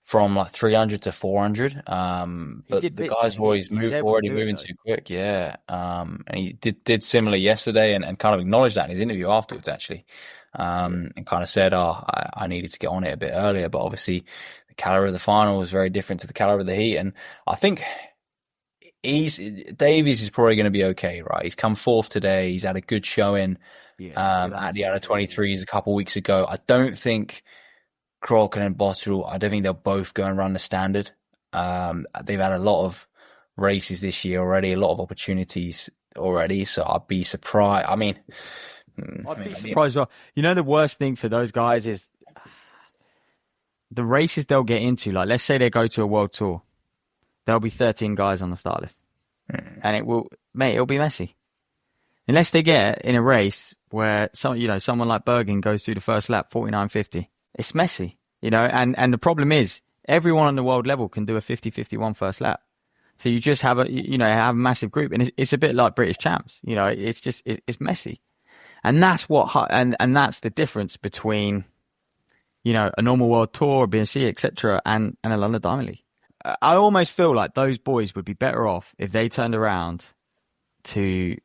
from like 300 to 400. But the guys were already moving too quick. Yeah. And he did similar yesterday and kind of acknowledged that in his interview afterwards, actually. And kind of said, I needed to get on it a bit earlier, but obviously the caliber of the final was very different to the caliber of the heat. And I think Davies is probably going to be okay, right? He's come fourth today. He's had a good showing at the Ep30s a couple of weeks ago. I don't think Crooken and Botterill, I don't think they'll both go and run the standard. They've had a lot of races this year already, a lot of opportunities already, so I'd be surprised. I'd be surprised as well. You know, the worst thing for those guys is the races they'll get into. Like, let's say they go to a world tour. There'll be 13 guys on the start list. And it'll be messy. Unless they get in a race where someone like Bergen goes through the first lap, 49.50. It's messy, you know, and the problem is everyone on the world level can do a 50-51 first lap. So you just have a massive group, and it's a bit like British champs, you know, it's messy. And that's and that's the difference between, you know, a normal world tour, BNC, etc., and a London Diamond League. I almost feel like those boys would be better off if they turned around to,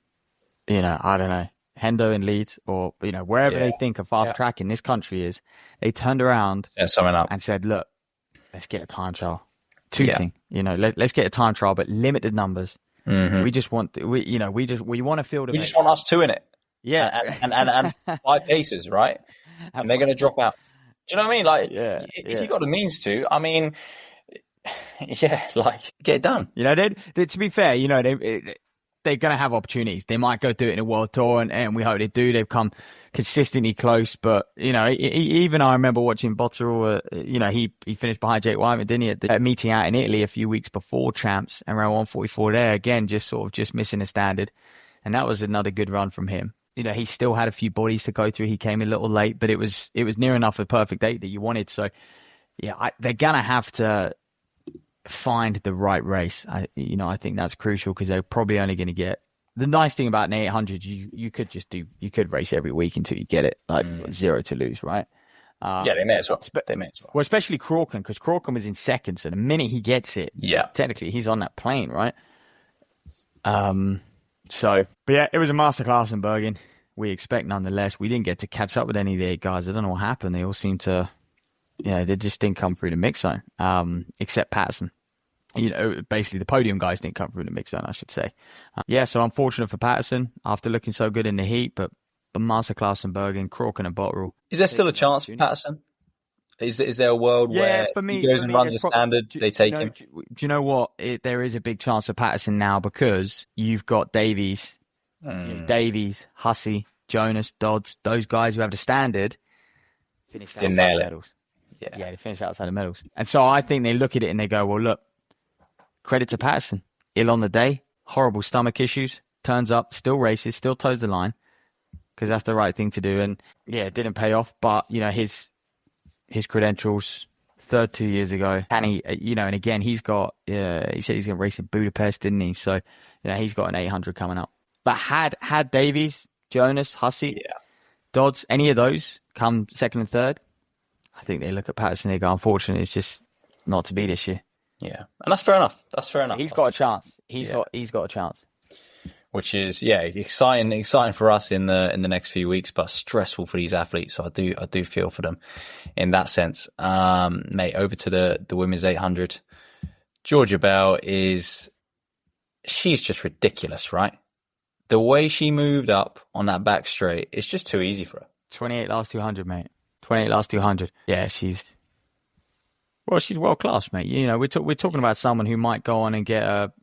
you know, I don't know, Hendo in Leeds or, you know, wherever they think a fast track in this country is. They turned around and said, look, let's get a time trial. You know, let's get a time trial, but limited numbers. Mm-hmm. We just want, we want to feel the. We just want us two in it. Yeah. And 5 paces, right? And they're going to drop out. Do you know what I mean? Like, if you got the means to, I mean, like, get it done. You know, to be fair, you know, they're going to have opportunities. They might go do it in a world tour, and we hope they do. They've come consistently close, but, you know, even I remember watching Botterill, you know, he finished behind Jake Wyman, didn't he, at the meeting out in Italy a few weeks before champs, and around 144 there, again, just missing a standard. And that was another good run from him. You know, he still had a few bodies to go through. He came a little late, but it was near enough a perfect 8 that you wanted. So, yeah, they're going to have to find the right race. I think that's crucial because they're probably only going to get. The nice thing about an 800, you could race every week until you get it, like 0 to lose, right? They may as well. Well, especially Crooken, because Crooken was in second, so the minute he gets it, technically he's on that plane, right? But yeah, it was a masterclass in Bergen. We expect nonetheless. We didn't get to catch up with any of the 8 guys. I don't know what happened. They all seemed to, they just didn't come through the mix zone, except Patterson. You know, basically the podium guys didn't come through the mix zone, I should say. So unfortunate for Patterson after looking so good in the heat, but masterclass in Bergen, Crooken and Botterill. Is there still a chance for Patterson? Is there a world where he goes and runs a standard, they take him? Do you know what? There is a big chance for Patterson now because you've got Davies, Hussey, Jonas, Dodds, those guys who have the standard finished outside the medals. Yeah, they finished outside the medals. And so I think they look at it and they go, well, look, credit to Patterson. Ill on the day, horrible stomach issues, turns up, still races, still toes the line because that's the right thing to do. And yeah, it didn't pay off, but, you know, his credentials, third 2 years ago, and he, you know, and again, he said he's going to race in Budapest, didn't he? So, you know, he's got an 800 coming up. But had Davies, Jonas, Hussey, Dodds, any of those come second and third, I think they look at Patterson and they go, unfortunately, it's just not to be this year. Yeah, and that's fair enough. He's got a chance. He's got a chance. which is exciting for us in the next few weeks, but stressful for these athletes. So I do feel for them in that sense. Mate, over to the women's 800. Georgia Bell she's just ridiculous, right? The way she moved up on that back straight, it's just too easy for her. 28 last 200, mate. 28 last 200. Yeah, she's world class, mate. You know, we're talking about someone who might go on and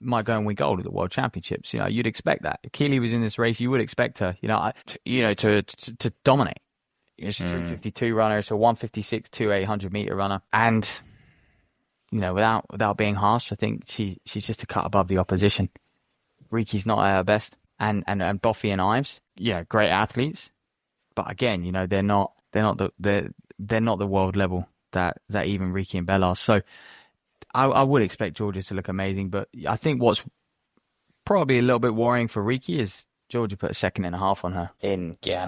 might go and win gold at the World Championships. You know, you'd expect that. If Keely was in this race, you would expect her. To dominate. She's a 352 runner, so 156 to 800-meter runner, and you know, without being harsh, I think she's just a cut above the opposition. Riki's not at her best, and Boffy and Ives, you know, great athletes, but again, you know, they're not the world level that even Riki and Bell are. So I would expect Georgia to look amazing, but I think what's probably a little bit worrying for Riki is Georgia put a second and a half on her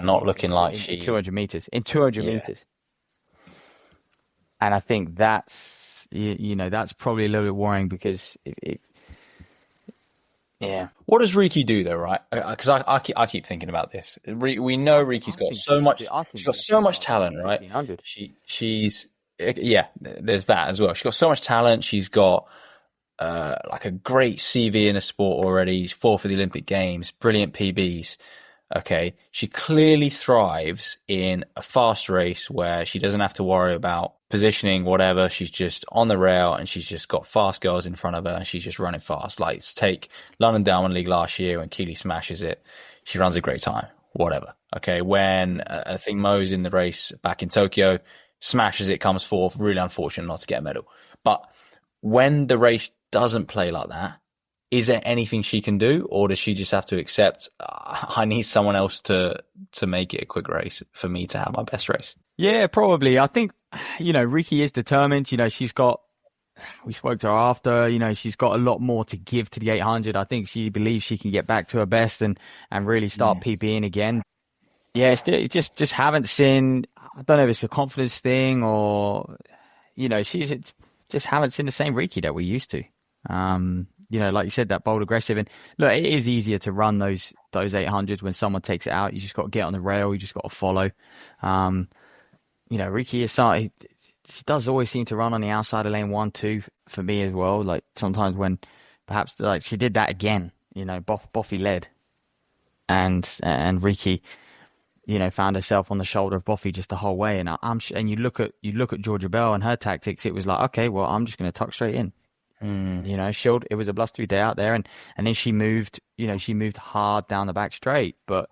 not looking like she 200 meters in 200 meters, and I think that's that's probably a little bit worrying because What does Riki do though, right? Because I keep thinking about this. We know Riki's got so much. She's got so much talent, right? She's there's that as well. She's got so much talent. She's got like a great CV in the sport already. She's fourth for the Olympic Games, brilliant PBs. Okay, she clearly thrives in a fast race where she doesn't have to worry about positioning, whatever. She's just on the rail and she's just got fast girls in front of her and she's just running fast. Like, take London Diamond League last year when Keely smashes it. She runs a great time, whatever. Okay, when I think Mo's in the race back in Tokyo, smashes it, comes fourth. Really unfortunate not to get a medal. But when the race doesn't play like that, is there anything she can do, or does she just have to accept I need someone else to make it a quick race for me to have my best race? Yeah, probably. I think, you know, Riki is determined. You know, we spoke to her after, you know, she's got a lot more to give to the 800. I think she believes she can get back to her best and really start PBing again. Yeah, just haven't seen, I don't know if it's a confidence thing or, you know, she's just haven't seen the same Riki that we used to. You know, like you said, that bold, aggressive. And look, it is easier to run those 800s when someone takes it out. You just got to get on the rail. You just got to follow. You know, Riki is she does always seem to run on the outside of lane 1, 2 for me as well. Like sometimes when perhaps like she did that again, you know, Boffy led and Riki, you know, found herself on the shoulder of Boffy just the whole way. And you look at Georgia Bell and her tactics. It was like, okay, well, I'm just going to tuck straight in. You know, it was a blustery day out there, and then she moved hard down the back straight. But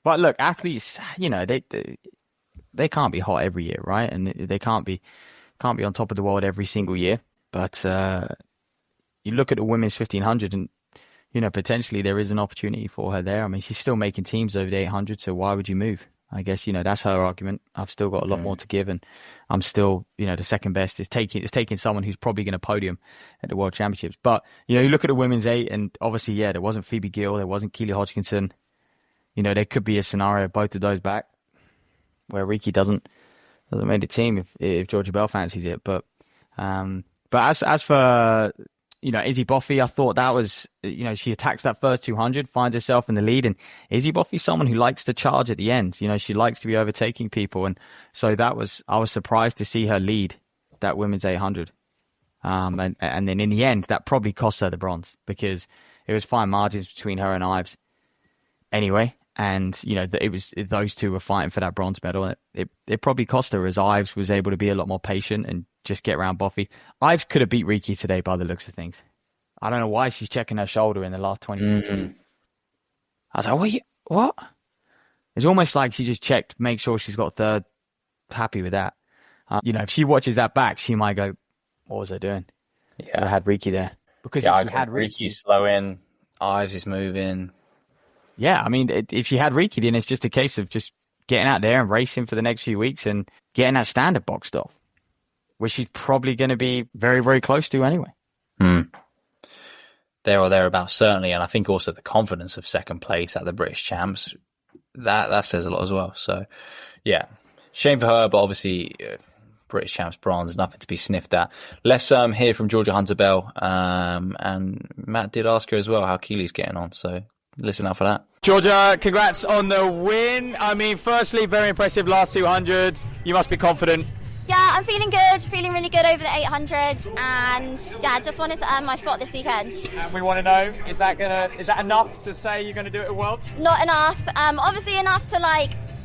look, athletes, you know, they can't be hot every year, right? And they can't be on top of the world every single year. But you look at the women's 1500, and you know, potentially there is an opportunity for her there. I mean, she's still making teams over the 800, so why would you move? I guess, you know, that's her argument. I've still got a lot more to give, and I'm still, you know, the second best. It's taking someone who's probably going to podium at the World Championships. But, you know, you look at the women's 8, and obviously, yeah, there wasn't Phoebe Gill, there wasn't Keely Hodgkinson. You know, there could be a scenario, both of those back, where Riki doesn't make the team if Georgia Bell fancies it. But as for, you know, Izzy Boffy, I thought that was, you know, she attacks that first 200, finds herself in the lead, and Izzy Boffy's someone who likes to charge at the end. You know, she likes to be overtaking people, and so I was surprised to see her lead that women's 800. And then in the end, that probably cost her the bronze because it was fine margins between her and Ives anyway. And, you know, it was those two were fighting for that bronze medal. It probably cost her as Ives was able to be a lot more patient and just get around Boffy. Ives could have beat Riki today by the looks of things. I don't know why she's checking her shoulder in the last 20 minutes. I was like, what? It's almost like she just checked, make sure she's got third. Happy with that. You know, if she watches that back, she might go, what was I doing? Yeah. I had Riki there. Because if she had Riki slow in, Ives is moving. Yeah, I mean, if she had Riki, then it's just a case of just getting out there and racing for the next few weeks and getting that standard boxed off, which she's probably going to be very, very close to anyway. There or thereabouts, certainly. And I think also the confidence of second place at the British Champs, that says a lot as well. So, yeah, shame for her, but obviously British Champs bronze, nothing to be sniffed at. Let's hear from Georgia Hunter-Bell. And Matt did ask her as well how Keely's getting on. So listen out for that. Georgia, congrats on the win. I mean, firstly, very impressive last 200. You must be confident. Yeah, I'm feeling good, feeling really good over the 800, and yeah, just wanted to earn my spot this weekend. And we want to know, is that enough to say you're going to do it at Worlds? Not enough, obviously enough to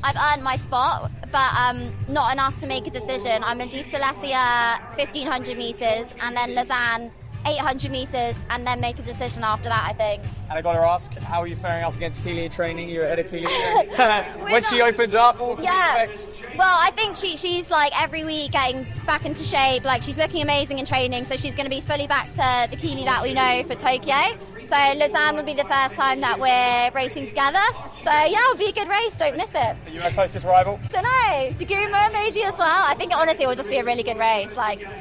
I've earned my spot, but not enough to make a decision. I'm going to do Silesia 1500 metres and then Lausanne 800 metres and then make a decision after that, I think. And I got to ask, how are you faring up against Keely in training? You're ahead of Keely in training. When she opens up, what can you expect? Well, I think she's every week getting back into shape. She's looking amazing in training, so she's going to be fully back to the Keely that we know for Tokyo. So Lausanne will be the first time that we're racing together. So yeah, it'll be a good race, don't miss it. Are you our closest rival? Don't know, Daguma maybe as well. I think honestly it will just be a really good race.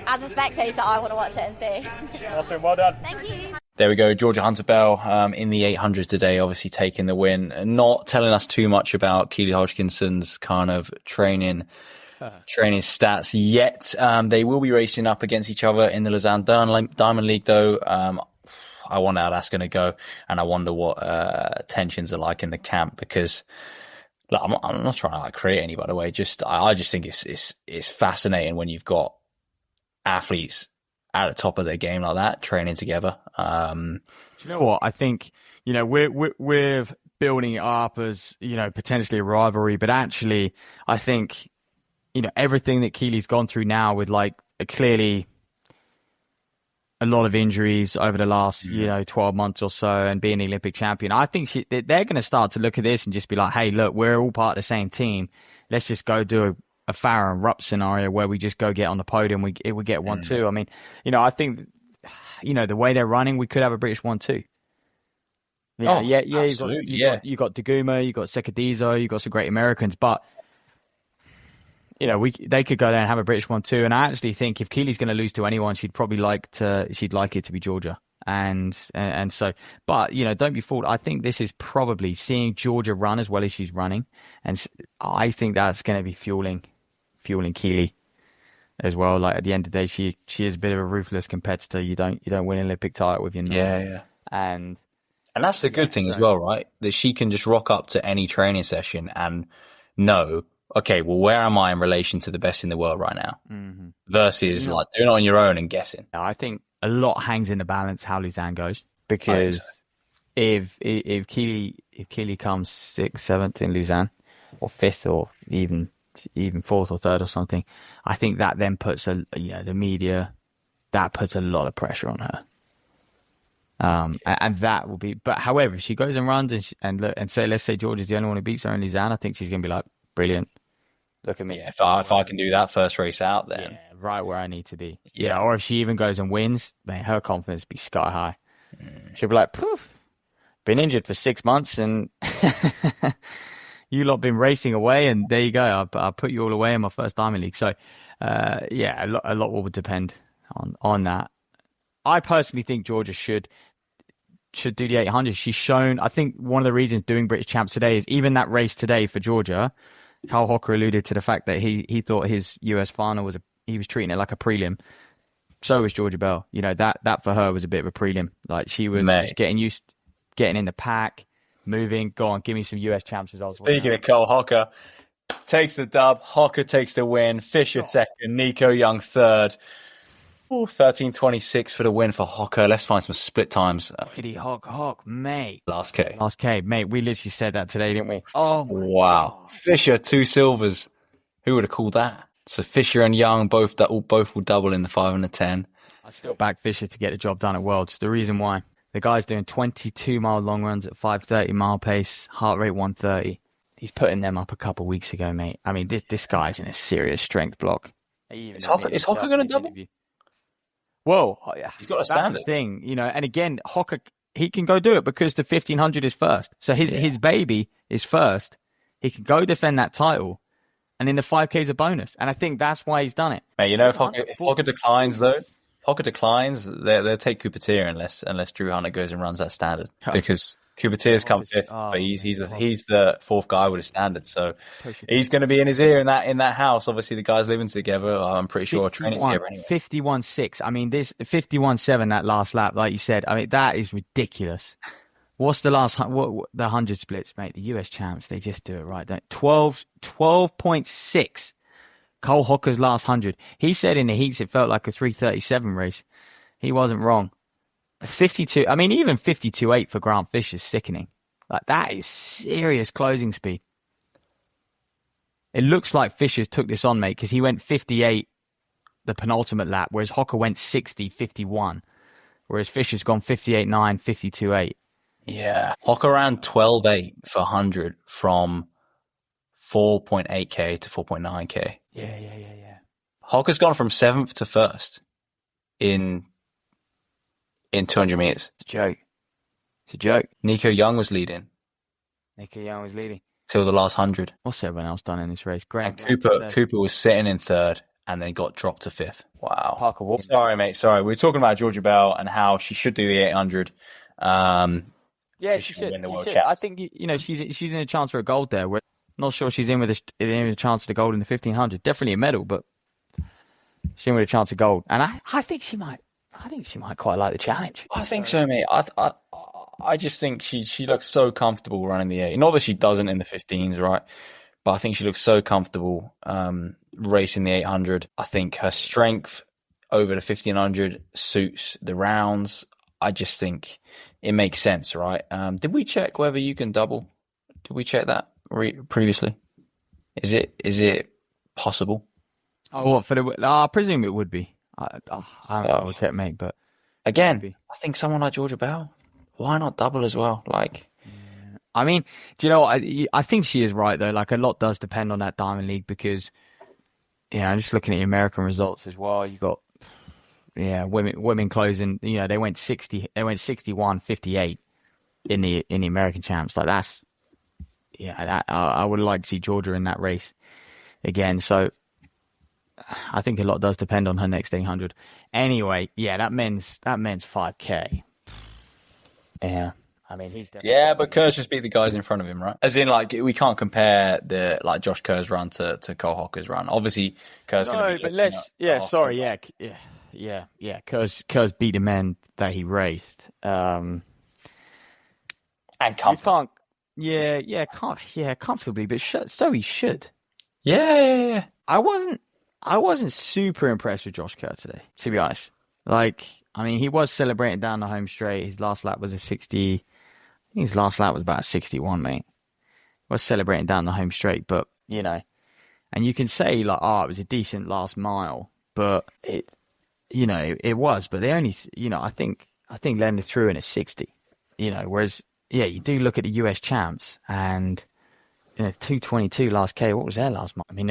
As a spectator, I want to watch it and see. Awesome, well done. Thank you. There we go, Georgia Hunter-Bell in the 800 today, obviously taking the win. Not telling us too much about Keely Hodgkinson's kind of training stats yet. They will be racing up against each other in the Lausanne Diamond League, though. I wonder how that's going to go, and I wonder what tensions are like in the camp, because look, I'm not trying to create any, by the way. I just think it's fascinating when you've got athletes at the top of their game like that training together. Do you know what? I think we're building it up as potentially a rivalry, but actually, I think everything that Keely's gone through now with clearly a lot of injuries over the last 12 months or so, and being the Olympic champion, I think they're going to start to look at this and just be like, hey, look, we're all part of the same team. Let's just go do a Farah and Rupp scenario where we just go get on the podium. We get 1-2. I mean, I think the way they're running, we could have a British 1-2. Yeah. You got Daguma, you got Sekadizo, you got some great Americans, but they could go there and have a British 1-2. And I actually think if Keely's going to lose to anyone, she'd like it to be Georgia. And so, but don't be fooled. I think this is probably seeing Georgia run as well as she's running, and I think that's going to be fueling Keely as well. At the end of the day, she is a bit of a ruthless competitor. You don't win an Olympic title with your name. Yeah. And that's the good thing as well, right? That she can just rock up to any training session and know, okay, well, where am I in relation to the best in the world right now? Mm-hmm. Versus doing it on your own and guessing. I think a lot hangs in the balance how Lausanne goes, because if Keely comes 6th, 7th in Lausanne, or 5th, or even 4th or 3rd or something, I think that then puts the media, that puts a lot of pressure on her. And that will be, but however, if she goes and runs and say, let's say Georgia's the only one who beats her in Lausanne, I think she's going to be like, brilliant. Look at me. Yeah, if I can do that first race out, then right where I need to be. Yeah, or if she even goes and wins, man, her confidence will be sky high. She'll be like, poof, been injured for 6 months, and you lot been racing away, and there you go. I put you all away in my first Diamond League. So, a lot will depend on that. I personally think Georgia should do the 800. She's shown, I think one of the reasons doing British Champs today is even that race today for Georgia, Carl Hocker alluded to the fact that he thought his US final he was treating it like a prelim. So was Georgia Bell. That for her was a bit of a prelim. She was just getting in the pack, moving. Go on, give me some US Champs results. Speaking of Carl Hocker, takes the dub. Hocker takes the win. Fisher second. Nico Young third. 13:26 for the win for Hocker. Let's find some split times. Lookity Hock, mate. Last K, mate. We literally said that today, didn't we? Oh, wow. God. Fisher 2 silvers. Who would have called that? So Fisher and Young both will double in the 5 and the 10. I still back Fisher to get the job done at Worlds. The reason why, the guy's doing 22-mile long runs at 5:30-mile pace, heart rate 130. He's putting them up a couple of weeks ago, mate. I mean, this guy's in a serious strength block. Is Hocker going to double? Whoa, he's got a standard. That's the thing, and again, Hocker, he can go do it because the 1500 is first. So his baby is first. He can go defend that title, and then the 5K is a bonus. And I think that's why he's done it. Mate, if Hocker declines, though, they'll take Coupeteer unless Drew Hunter goes and runs that standard. Because Coupeteer's come 5th, but he's the 4th guy with a standard. So he's going to be in his ear in that house. Obviously, the guys living together, I'm pretty sure, are training together anyway. 51.6. I mean, this 51.7, that last lap, like you said, I mean, that is ridiculous. What's the last what the 100 splits, mate? The US champs, they just do it right, don't 12.6. Cole Hocker's last 100. He said in the heats it felt like a 3:37 race. He wasn't wrong. 52. I mean, even 52.8 for Grant Fisher's sickening. Like, that is serious closing speed. It looks like Fisher took this on, mate, because he went 58 the penultimate lap, whereas Hocker went 60, 51. Whereas Fisher's gone 58.9, 52.8. Yeah. Hocker ran 12.8 for 100 from 4.8k to 4.9k. Yeah. Hocker's gone from 7th to 1st in 200 meters. It's a joke. Nico Young was leading till the last 100. What's everyone else done in this race? Grant And Cooper was sitting in 3rd and then got dropped to 5th. Wow. Parker Walker. Sorry, mate. Sorry. We were talking about Georgia Bell and how she should do the 800. Yeah, she should. Win the world She should. champs. I think she's in a chance for a gold there. We're not sure she's in with a chance of the gold in the 1500. Definitely a medal, but she's in with a chance of gold. And I think she might. I think she might quite like the challenge. I think so, mate. I just think she looks so comfortable running the 8. Not that she doesn't in the 15s, right? But I think she looks so comfortable racing the 800. I think her strength over the 1500 suits the rounds. I just think it makes sense, right? Did we check whether you can double? Did we check that previously? Is it possible? Oh, what for the? I presume it would be. I don't know. We'll check, mate. But again, I think someone like Georgia Bell, why not double as well? Like, I mean, do you know what? I think she is right though. Like, a lot does depend on that Diamond League because, I'm just looking at the American results as well. You got, women closing. They went 60. They went 61-58 in the American champs. Like, that's, I would like to see Georgia in that race again. So I think a lot does depend on her next 800. Anyway, that men's 5K. Yeah. I mean, he's definitely... Yeah, but Kerr's just beat the guys in front of him, right? As in, like, we can't compare Josh Kerr's run to Cole Hocker's run. Obviously, Kerr's going to be... but let's... Kerr's beat the men that he raced. And comfortably. Comfortably, but so he should. Yeah. I wasn't super impressed with Josh Kerr today, to be honest. Like, I mean, he was celebrating down the home straight. His last lap was a 60. I think his last lap was about 61, mate. He was celebrating down the home straight, but, and you can say, like, it was a decent last mile, but it was. But they only, I think landed through in a 60, whereas, you do look at the US champs and, 222 last K. What was their last mile? I mean,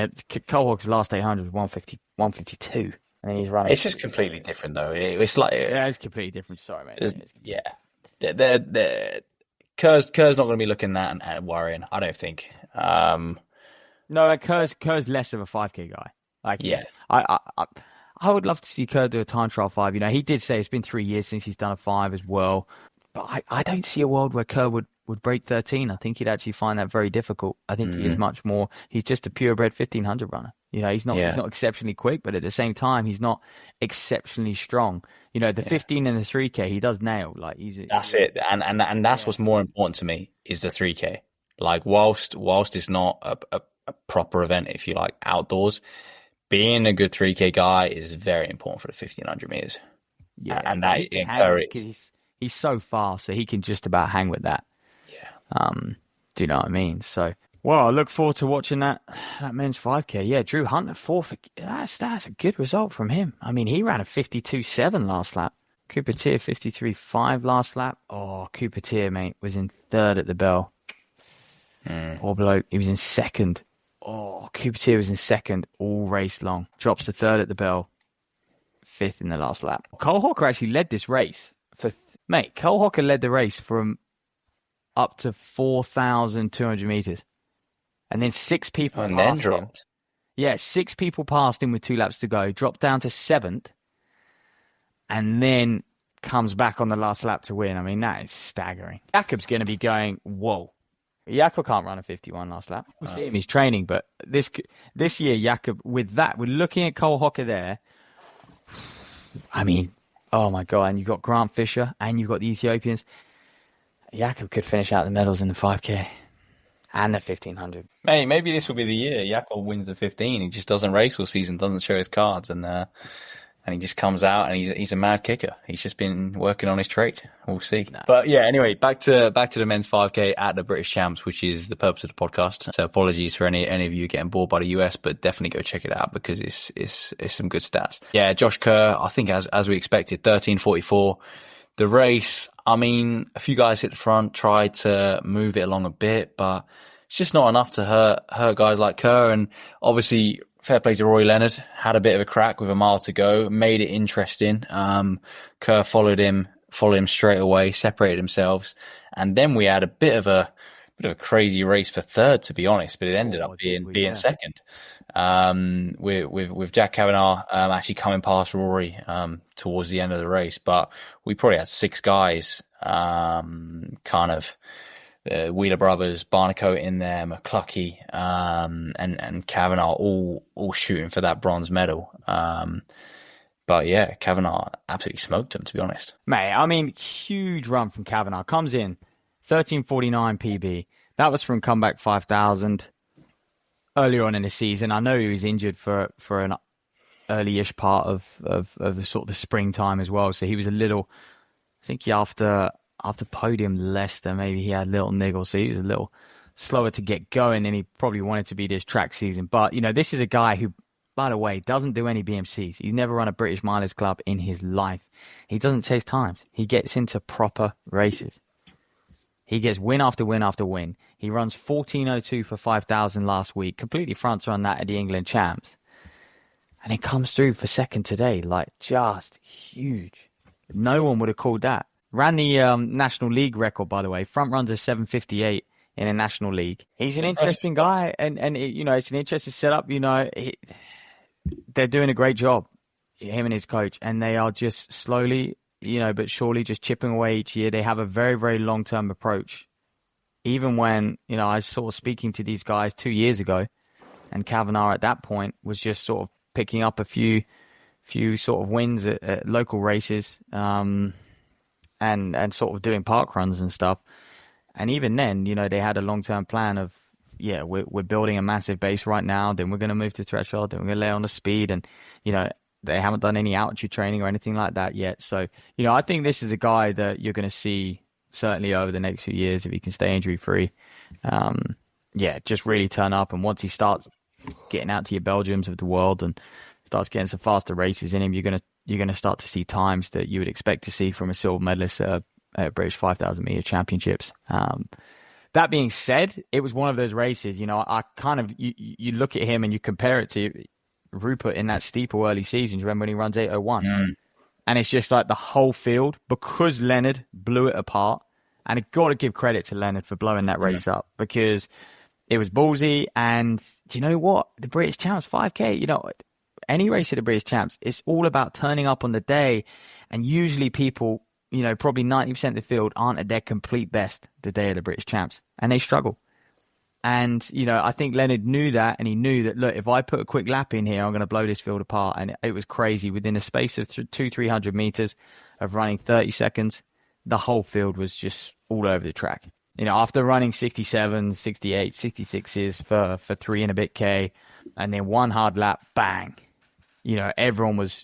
Cole Hocker's last 800 was 152. And he's running. It's just completely different, though. It's like... Yeah, it's completely different. Sorry, mate. Kerr's not going to be looking at that and worrying, I don't think. No, Kerr's less of a 5K guy. Like, I would love to see Kerr do a time trial 5. He did say it's been 3 years since he's done a 5 as well. But I don't see a world where Kerr would break 13. I think he'd actually find that very difficult. I think he is much more... He's just a purebred 1500 runner. He's not exceptionally quick, but at the same time, he's not exceptionally strong. The 15 and the 3K, he does nail. Like, that's it, and that's what's more important to me is the 3K. Like, whilst it's not a proper event, if you like, outdoors, being a good 3K guy is very important for the 1500 meters. Yeah, and that encourages. He's so fast, so he can just about hang with that. Yeah. Do you know what I mean? So. Well, I look forward to watching that men's 5K. Yeah, Drew Hunter, 4th. That's a good result from him. I mean, he ran a 52.7 last lap. Cooper Tier, 53.5 last lap. Oh, Cooper Tier, mate, was in 3rd at the bell. Poor bloke. He was in 2nd. Oh, Cooper Tier was in 2nd all race long. Drops to 3rd at the bell. 5th in the last lap. Cole Hocker actually led this race. Cole Hocker led the race from up to 4,200 meters. And then 6 people passed him. Yeah, 6 people passed him with 2 laps to go. Dropped down to 7th. And then comes back on the last lap to win. I mean, that is staggering. Jakob's going to be going, whoa. Jakob can't run a 51 last lap. We'll see him, he's training. But this year, Jakob, with looking at Cole Hocker there, I mean, oh my God. And you've got Grant Fisher and you've got the Ethiopians. Jakob could finish out the medals in the 5K and the 1500. Maybe this will be the year Jakob wins the 15. He just doesn't race all season, doesn't show his cards, and he just comes out and he's a mad kicker. He's just been working on his trait. We'll see. No. But yeah, anyway, back to the men's 5K at the British Champs, which is the purpose of the podcast. So apologies for any of you getting bored by the US, but definitely go check it out because it's some good stats. Yeah, Josh Kerr, I think as we expected, 13:44. The race, I mean, a few guys hit the front, tried to move it along a bit, but it's just not enough to hurt guys like Kerr. And obviously, fair play to Roy Leonard, had a bit of a crack with a mile to go, made it interesting. Kerr followed him straight away, separated themselves, and then we had a bit of a crazy race for third, to be honest, but it ended up being second. With Jack Kavanagh actually coming past Rory towards the end of the race, but we probably had 6 guys, kind of Wheeler brothers, Barnicoat in there, McCluckey, and Kavanagh all shooting for that bronze medal. But yeah, Kavanagh absolutely smoked him, to be honest. Mate, I mean, huge run from Kavanagh. Comes in 13:49 PB. That was from Comeback 5000 earlier on in the season. I know he was injured for an early-ish part of the sort of the springtime as well. So he was a little, I think after podium Leicester, maybe he had a little niggle. So he was a little slower to get going than he probably wanted to be this track season. But, you know, this is a guy who, by the way, doesn't do any BMCs. He's never run a British Milers Club in his life. He doesn't chase times. He gets into proper races. He gets win after win after win. He runs 14:02 for 5,000 last week. Completely fronts run that at the England Champs. And it comes through for second today. Like, just huge. No one would have called that. Ran the National League record, by the way. Front runs a 7:58 in a National League. He's an interesting guy. And you know, it's an interesting setup. You know, they're doing a great job, him and his coach. And they are just slowly, you know, but surely just chipping away each year. They have a very, very long-term approach. Even when, you know, I was sort of speaking to these guys 2 years ago, and Kavanagh at that point was just sort of picking up a few sort of wins at local races, and sort of doing park runs and stuff. And even then, you know, they had a long-term plan of, yeah, we're building a massive base right now, then we're going to move to threshold, then we're going to lay on the speed, and, you know, they haven't done any altitude training or anything like that yet. So, you know, I think this is a guy that you're going to see certainly over the next few years if he can stay injury-free. Yeah, just really turn up. And once he starts getting out to your Belgiums of the world and starts getting some faster races in him, you're gonna start to see times that you would expect to see from a silver medalist at British 5,000 meter championships. That being said, it was one of those races. You know, I kind of you look at him and you compare it to Rupert in that steeple early season. Do you remember when he runs 8:01? Mm. And it's just like the whole field, because Leonard blew it apart. And I've got to give credit to Leonard for blowing that race up, because it was ballsy. And do you know what? The British Champs 5K, you know, any race at the British Champs, it's all about turning up on the day. And usually people, you know, probably 90% of the field aren't at their complete best the day of the British Champs. And they struggle. And, you know, I think Leonard knew that, and he knew that, look, if I put a quick lap in here, I'm going to blow this field apart. And it was crazy. Within a space of 300 meters of running 30 seconds, the whole field was just all over the track. You know, after running 67, 68, 66s for 3 and a bit K, and then one hard lap, bang. You know, everyone was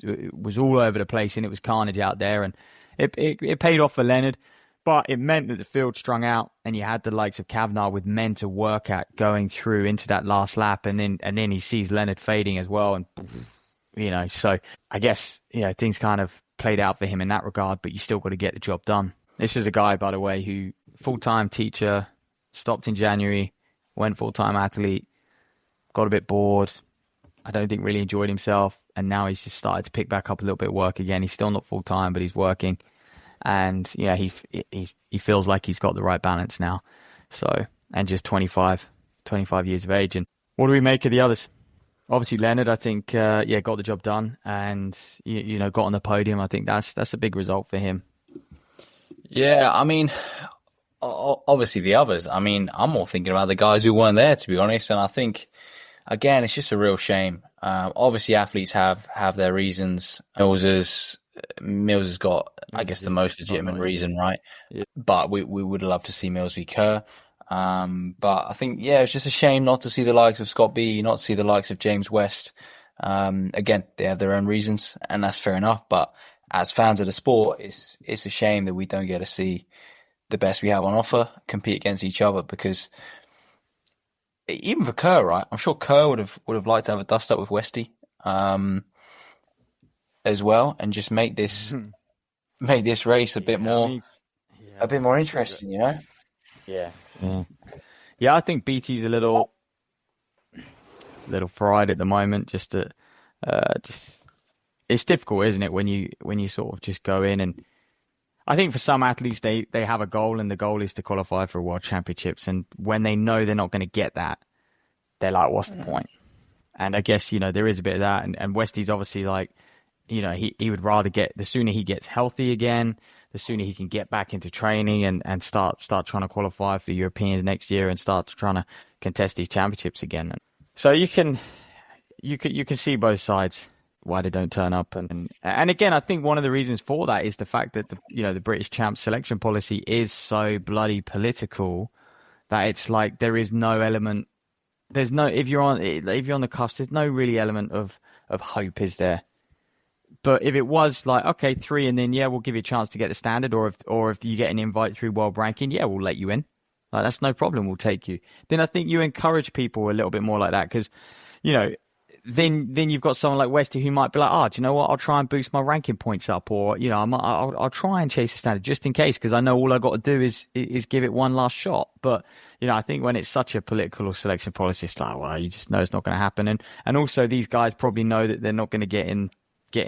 all over the place, and it was carnage out there. And it paid off for Leonard. But it meant that the field strung out, and you had the likes of Kavanagh with men to work at going through into that last lap, and then he sees Leonard fading as well, and you know, so I guess, you know, things kind of played out for him in that regard, but you still got to get the job done. This is a guy, by the way, who full-time teacher, stopped in January, went full-time athlete, got a bit bored, I don't think really enjoyed himself, and now he's just started to pick back up a little bit of work again. He's still not full-time, but he's working. And yeah, he feels like he's got the right balance now. So, and just 25 years of age. And what do we make of the others? Obviously, Leonard, I think, got the job done, and you know, got on the podium. I think that's a big result for him. Yeah, I mean, obviously the others. I mean, I'm more thinking about the guys who weren't there, to be honest. And I think, again, it's just a real shame. Obviously, athletes have their reasons. It was Mills has got, I guess, the most legitimate reason, right? Yeah. But we would love to see Mills v Kerr. But I think, it's just a shame not to see the likes of Scott B, not to see the likes of James West. Again, they have their own reasons, and that's fair enough. But as fans of the sport, it's a shame that we don't get to see the best we have on offer compete against each other, because even for Kerr, right? I'm sure Kerr would have liked to have a dust up with Westy, as well, and just make this race a bit more interesting, you know? Yeah. I think BT's a little fried at the moment. Just it's difficult, isn't it, when you sort of just go in, and I think for some athletes they have a goal, and the goal is to qualify for World Championships, and when they know they're not going to get that, they're like, what's the point? And I guess, there is a bit of that, and Westy's obviously like, he would rather the sooner he gets healthy again, the sooner he can get back into training and start trying to qualify for Europeans next year and start trying to contest these championships again. So you can see both sides why they don't turn up, and again, I think one of the reasons for that is the fact that the British champs selection policy is so bloody political that it's like there is no element. There's no, if you're on the cusp, there's no really element of hope, is there? But if it was like, okay, 3 and then, we'll give you a chance to get the standard, or if you get an invite through world ranking, we'll let you in. Like, that's no problem, we'll take you. Then I think you encourage people a little bit more like that, because, then you've got someone like Westy who might be like, do you know what, I'll try and boost my ranking points up, or, I'll try and chase the standard just in case, because I know all I got to do is give it one last shot. But, I think when it's such a political selection policy, it's like, well, you just know it's not going to happen. And also these guys probably know that they're not going to get in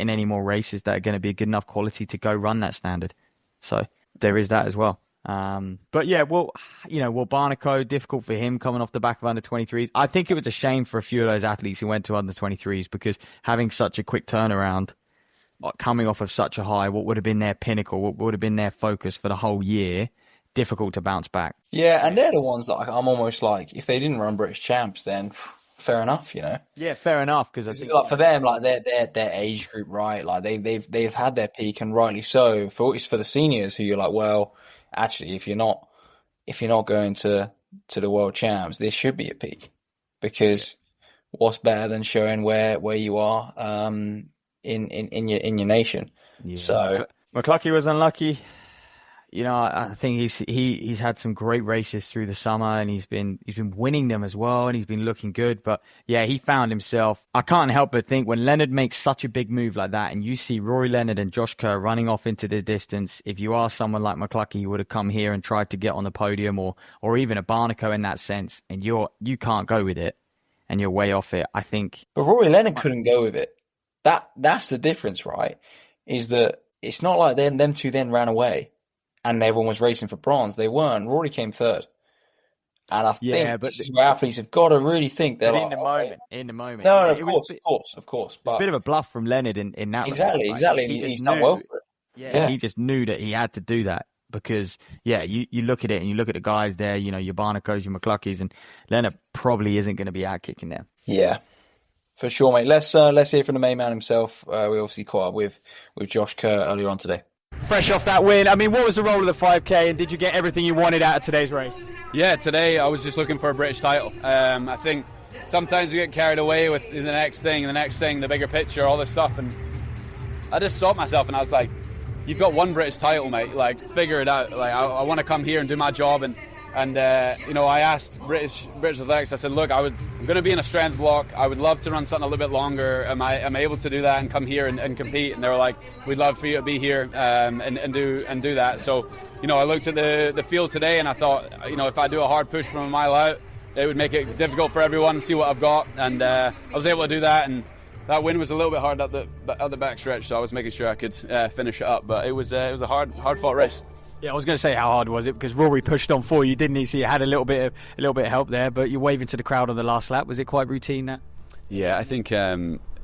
any more races that are going to be good enough quality to go run that standard. So there is that as well. But Barnico, difficult for him coming off the back of under 23s. I think it was a shame for a few of those athletes who went to under 23s, because having such a quick turnaround, coming off of such a high, what would have been their pinnacle, what would have been their focus for the whole year, difficult to bounce back. Yeah, and they're the ones that I'm almost like, if they didn't run British champs, then fair enough, Yeah, fair enough, because I think like for them, like their age group, right? Like they've had their peak, and rightly so. It's for the seniors who you're like, well, actually, if you're not going to the world champs, this should be a peak, because what's better than showing where you are in your nation? Yeah. So McCluskey was unlucky. I think he's had some great races through the summer, and he's been winning them as well, and he's been looking good. But he found himself. I can't help but think when Leonard makes such a big move like that, and you see Rory Leonard and Josh Kerr running off into the distance, if you are someone like McCluskey, who would have come here and tried to get on the podium, or even a Barnico in that sense, and you can't go with it, and you're way off it. I think. But Rory Leonard couldn't go with it. That's the difference, right? Is that it's not like them two then ran away and everyone was racing for bronze. They weren't. Rory came third. And I think this is where athletes have got to really think they're in the moment. No, of course. But it's a bit of a bluff from Leonard in that Exactly, regard, exactly. He's done well for it. Yeah, he just knew that he had to do that, because, you look at it and you look at the guys there, your Barnicos, your McCluckies, and Leonard probably isn't going to be out kicking them. Yeah, for sure, mate. Let's hear from the main man himself. We obviously caught up with Josh Kerr earlier on today. Fresh off that win, I mean, what was the role of the 5K, and did you get everything you wanted out of today's race? Yeah, today I was just looking for a British title. I think sometimes we get carried away with the next thing, the bigger picture, all this stuff, and I just stopped myself and I was like, you've got one British title, mate, like, figure it out. Like, I want to come here and do my job, and I asked British Athletics, I said, look, I'm going to be in a strength block. I would love to run something a little bit longer. Am I able to do that and come here and compete? And they were like, we'd love for you to be here and do that. So, I looked at the field today and I thought, if I do a hard push from a mile out, it would make it difficult for everyone to see what I've got. And I was able to do that. And that win was a little bit hard at the back stretch, so I was making sure I could finish it up. But it was a hard fought race. Yeah, I was going to say, how hard was it? Because Rory pushed on for you, didn't he? So you had a little bit of help there, but you're waving to the crowd on the last lap. Was it quite routine, that? Yeah, I think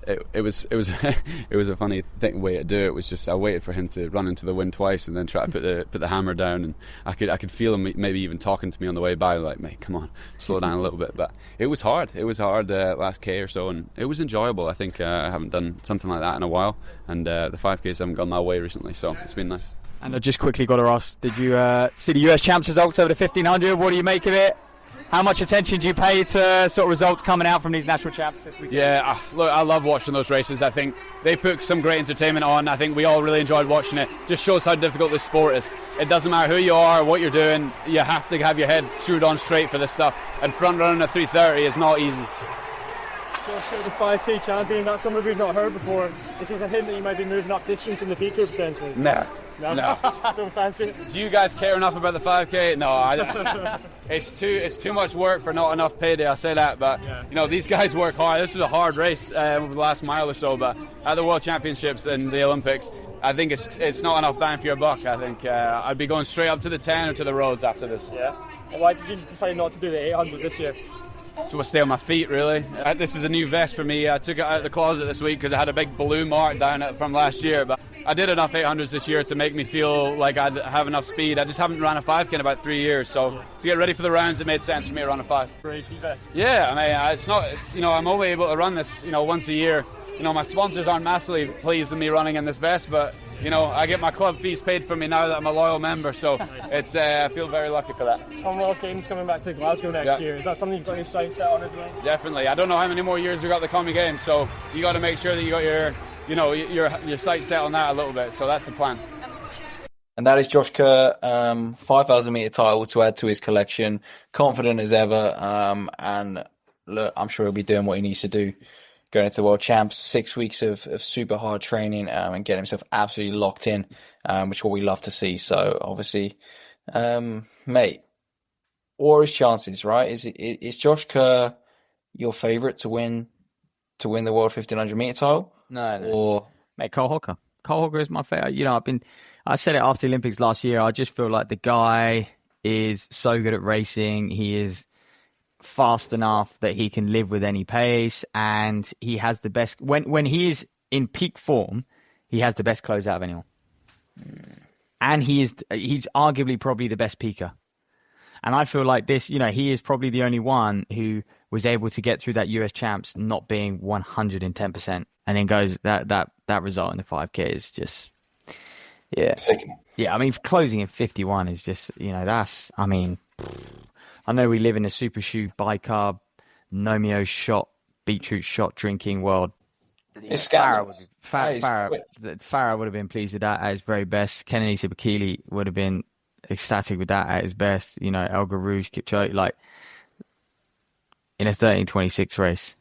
it was it was a funny way to do it. Was just I waited for him to run into the wind twice and then try to put the hammer down, and I could feel him maybe even talking to me on the way by, like, mate, come on, slow down a little bit. But it was hard. It was hard last K or so, and it was enjoyable. I think I haven't done something like that in a while, and the 5Ks haven't gone my way recently, so it's been nice. And I just quickly got to ask, did you see the US Champs results over the 1500? What do you make of it? How much attention do you pay to sort of results coming out from these national champs this weekend? Yeah, look, I love watching those races. I think they put some great entertainment on. I think we all really enjoyed watching it. Just shows how difficult this sport is. It doesn't matter who you are or what you're doing. You have to have your head screwed on straight for this stuff. And front running a 330 is not easy. Josh Kerr, the 5K champion, that's something we've not heard before. Is this a hint that you might be moving up distance in the future potentially? No. Don't fancy it? Do you guys care enough about the 5K? No, it's too much work for not enough payday. I say that, but you know, these guys work hard. This was a hard race over the last mile or so, but at the World Championships and the Olympics, I think it's not enough bang for your buck. I think I'd be going straight up to the 10 or to the roads after this. Yeah. And why did you decide not to do the 800 this year? To stay on my feet, really. This is a new vest for me. I took it out of the closet this week because I had a big blue mark down it from last year. But I did enough 800s this year to make me feel like I'd have enough speed. I just haven't run a 5K in about 3 years, so to get ready for the rounds, it made sense for me to run a 5. Yeah, I mean, it's not. You know, I'm only able to run this, you know, once a year. You know, my sponsors aren't massively pleased with me running in this vest, but you know, I get my club fees paid for me now that I'm a loyal member, so it's I feel very lucky for that. Commonwealth Games coming back to Glasgow next year. Is that something you've got your sights set on as well? Definitely. I don't know how many more years we've got the Commie Games, so you got to make sure that you got your sights set on that a little bit. So that's the plan. And that is Josh Kerr, 5,000 metre title to add to his collection. Confident as ever, and look, I'm sure he'll be doing what he needs to do going into the World Champs. 6 weeks of super hard training and getting himself absolutely locked in, which is what we love to see. So obviously, mate, what are his chances, right? Is Josh Kerr your favourite to win the World 1500 metre title? No. Or mate, Cole Hocker. Cole Hocker is my favourite. You know, I said it after the Olympics last year. I just feel like the guy is so good at racing. He is fast enough that he can live with any pace, and he has the best when he is in peak form, he has the best closeout of anyone. And he's arguably probably the best peaker. And I feel like this, you know, he is probably the only one who was able to get through that US Champs not being 110%, and then goes that result in the 5K is just sickening. Yeah, I mean, closing in 51 is just, you know, that's, I mean, I know we live in a super shoe, bicarb, Nomeo shot, beetroot shot drinking world. It's Farah would have been pleased with that at his very best. Kenenisa Bekele would have been ecstatic with that at his best. You know, El Garouche, Kipchoge, like in a 13:26 race,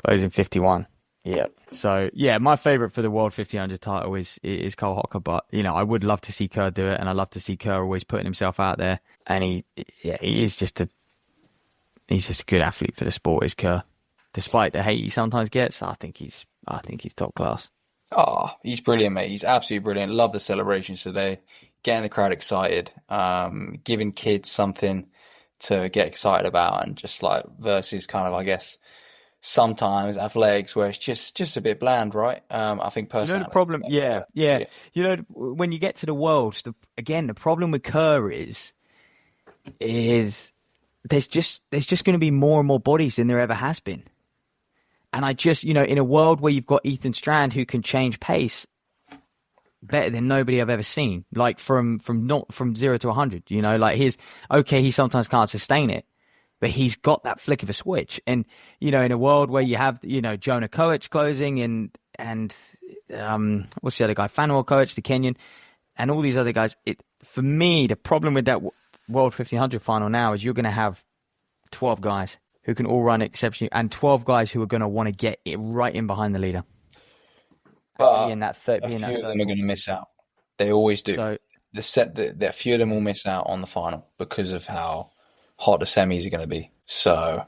closing 51. Yeah. So yeah, my favourite for the World 1500 title is Cole Hocker, but you know, I would love to see Kerr do it, and I love to see Kerr always putting himself out there. And he is just he's just a good athlete for the sport, is Kerr. Despite the hate he sometimes gets, I think he's top class. Oh, he's brilliant, mate. He's absolutely brilliant. Love the celebrations today, getting the crowd excited, giving kids something to get excited about, and just like versus kind of, I guess, sometimes athletics where it's just a bit bland, right? I think personally, you know the problem. Yeah. You know, when you get to the Worlds, the problem with Kerr is there's just going to be more and more bodies than there ever has been. And I just, you know, in a world where you've got Ethan Strand who can change pace better than nobody I've ever seen, like from 0 to 100, you know, like he sometimes can't sustain it, but he's got that flick of a switch. And, you know, in a world where you have, you know, Jonah Koech closing and what's the other guy? Fanuel Koech, the Kenyan, and all these other guys. For me, the problem with that World 1500 final now is you're going to have 12 guys who can all run exceptionally, and 12 guys who are going to want to get it right in behind the leader. But a few of them are going to miss out. They always do. So, a few of them will miss out on the final because of how hot the semis are going to be. So,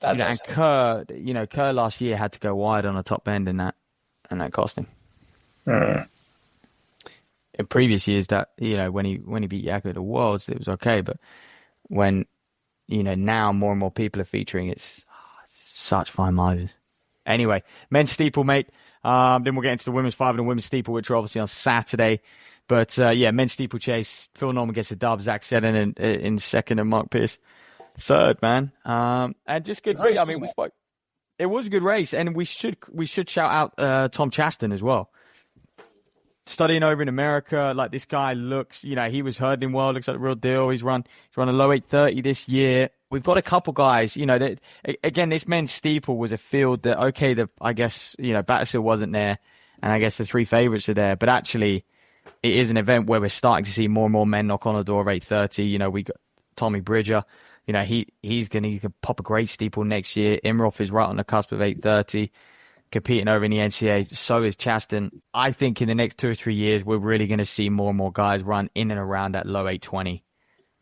and Kerr last year had to go wide on the top end, and that cost him. In previous years, that, you know, when he beat Jakob at the Worlds, it was okay, but when, you know, now more and more people are featuring, it's such fine margins. Anyway, men's steeple, mate. Then we'll get into the women's 5 and the women's steeple, which are obviously on Saturday. But men's steeplechase, Phil Norman gets a dub, Zach Seddon in second, and Mark Pierce third, man. And just good to see. I mean, we spoke. It was a good race, and we should shout out Tom Chaston as well. Studying over in America, like this guy looks, he was hurdling well, looks like the real deal. He's run a low 8:30 this year. We've got a couple guys, that, again, this men's steeple was a field that, I guess, Battersea wasn't there, and I guess the 3 favourites are there, but actually it is an event where we're starting to see more and more men knock on the door of 8:30. We got Tommy Bridger, he could pop a great steeple next year. Imroff is right on the cusp of 8:30. Competing over in the NCAA, so is Chaston. I think in the next 2 or 3 years, we're really going to see more and more guys run in and around that low 8:20.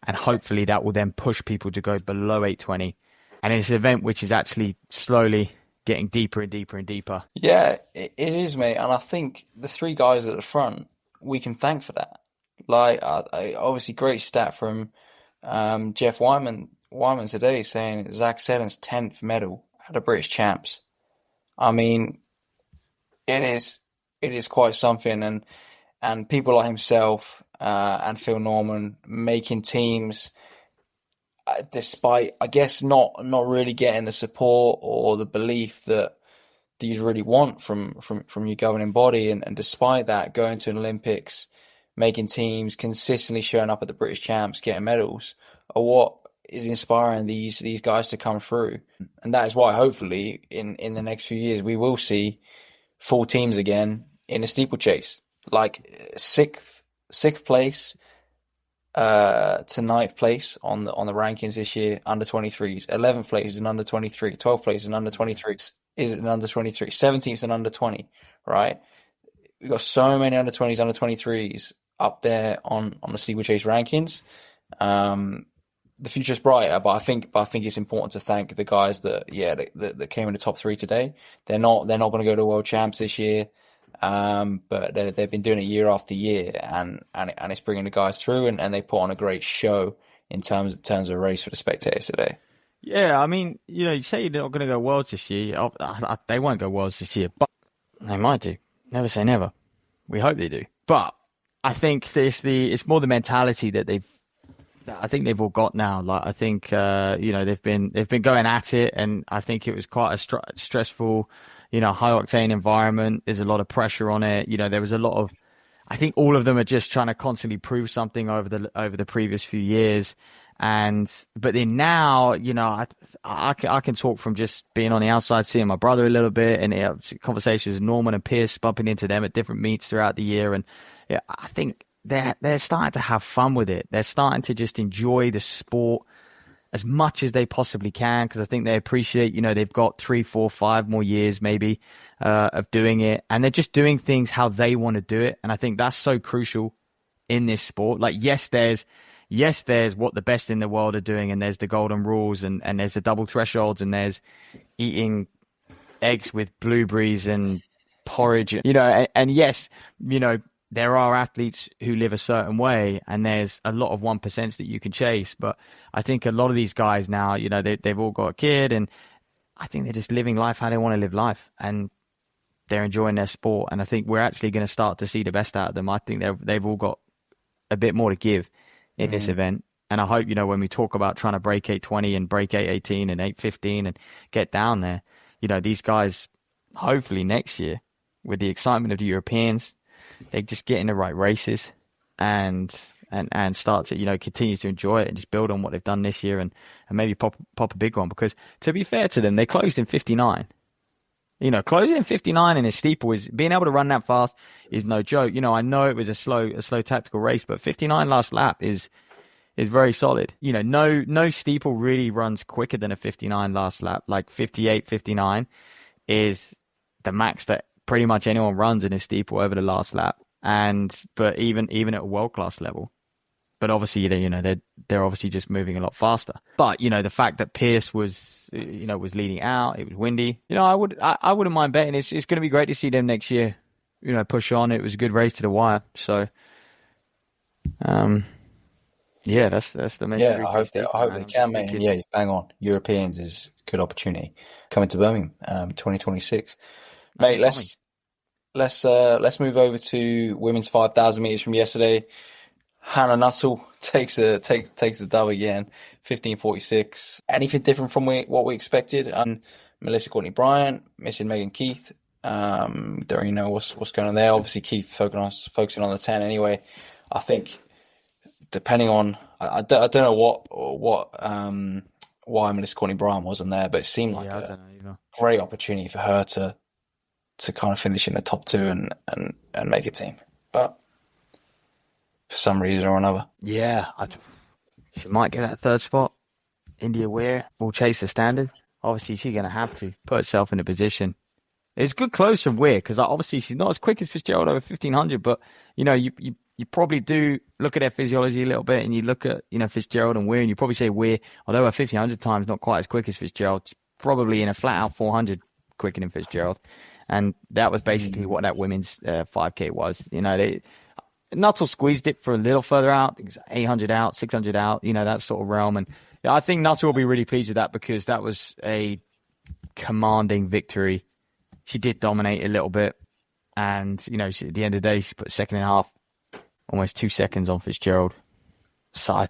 And hopefully that will then push people to go below 8:20. And it's an event which is actually slowly getting deeper and deeper and deeper. Yeah, it is, mate. And I think the 3 guys at the front, we can thank for that. Like, obviously, great stat from Jeff Wyman today saying Zach Seddon's 10th medal at the British Champs. I mean, it is quite something, and people like himself and Phil Norman making teams, despite I guess not really getting the support or the belief that you really want from your governing body, and despite that, going to an Olympics, making teams, consistently showing up at the British Champs, getting medals, are what is inspiring these guys to come through. And that is why hopefully in the next few years we will see full teams again in a steeplechase. Like sixth place to ninth place on the rankings this year, under 23s. 11th place is an under 23. 12th place is an under 23. Is an under 23. 17th is an under 20, right? We've got so many under 20s, under 23s up there on the steeplechase rankings. The future's brighter, but I think it's important to thank the guys that came in the top 3 today. They're not going to go to World Champs this year, but they've been doing it year after year, and it's bringing the guys through, and they put on a great show in terms of a race for the spectators today. Yeah, I mean, you say they're not going to go Worlds this year. They won't go Worlds this year, but they might do. Never say never. We hope they do. But I think it's more the mentality that they've all got now. Like, I think, they've been going at it, and I think it was quite a stressful, high octane environment. There's a lot of pressure on it. There was a lot of, I think all of them are just trying to constantly prove something over the previous few years. But then now, I can talk from just being on the outside, seeing my brother a little bit, and conversations with Norman and Pierce, bumping into them at different meets throughout the year. And yeah, I think they're starting to have fun with it. They're starting to just enjoy the sport as much as they possibly can, because I think they appreciate, they've got 3, 4, 5 more years maybe of doing it, and they're just doing things how they want to do it. And I think that's so crucial in this sport. Like, yes, there's what the best in the world are doing, and there's the golden rules, and there's the double thresholds, and there's eating eggs with blueberries and porridge, and yes, there are athletes who live a certain way, and there's a lot of 1% that you can chase. But I think a lot of these guys now, they've all got a kid, and I think they're just living life how they want to live life, and they're enjoying their sport. And I think we're actually going to start to see the best out of them. I think they've all got a bit more to give in this event. And I hope, when we talk about trying to break 8:20 and break 8:18 and 8:15 and get down there, these guys, hopefully next year, with the excitement of the Europeans, they just get in the right races and start to, continue to enjoy it and just build on what they've done this year, and maybe pop a big one. Because to be fair to them, they closed in 59. Closing in 59 in a steeple, is being able to run that fast is no joke. I know it was a slow tactical race, but 59 last lap is very solid. No steeple really runs quicker than a 59 last lap. Like 58, 59 is the max that pretty much anyone runs in a steeple over the last lap. But even at a world class level. But obviously, they're obviously just moving a lot faster. But the fact that Pierce was leading out, it was windy. I wouldn't mind betting. It's going to be great to see them next year. Push on. It was a good race to the wire. So, Yeah, that's the main. Yeah, I hope they can, mate. And yeah, bang on. Europeans is a good opportunity coming to Birmingham, 2026. Mate, let's move over to women's 5,000 meters from yesterday. Hannah Nuttall takes the dub again, 15:46. Anything different from what we expected? Melissa Courtney-Bryant missing Megan Keith. Don't really know what's going on there. Obviously, Keith focusing on the 10 anyway. I think depending on I don't know why Melissa Courtney-Bryant wasn't there, but it seemed like a great opportunity for her to kind of finish in the top 2 and make a team, but for some reason or another. Yeah, she might get that 3rd spot. India Weir will chase the standard. Obviously, she's going to have to put herself in a position. It's good close from Weir, because obviously she's not as quick as Fitzgerald over 1,500, but, you probably do look at her physiology a little bit, and you look at, Fitzgerald and Weir, and you probably say Weir, although her 1,500 time's not quite as quick as Fitzgerald, she's probably in a flat-out 400 quicker than Fitzgerald. And that was basically what that women's 5K was. Nuttall squeezed it for a little further out, 800 out, 600 out, that sort of realm. And I think Nuttall will be really pleased with that, because that was a commanding victory. She did dominate a little bit. And, at the end of the day, she put 2nd and a half, almost 2 seconds on Fitzgerald. So,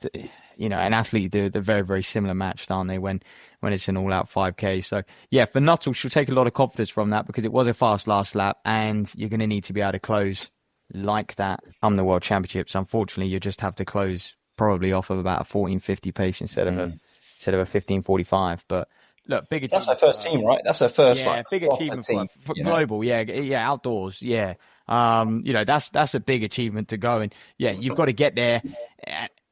an athlete, they're very, very similar matched, aren't they, when it's an all-out 5K. So, yeah, for Nuttall, she'll take a lot of confidence from that, because it was a fast last lap, and you're going to need to be able to close like that on the World Championships. Unfortunately, you just have to close probably off of about a 14:50 pace instead of a 15:45. But look, big achievement. That's her first team, right? That's her first big achievement for global. Yeah, outdoors. Yeah, that's a big achievement to go. And yeah, you've got to get there.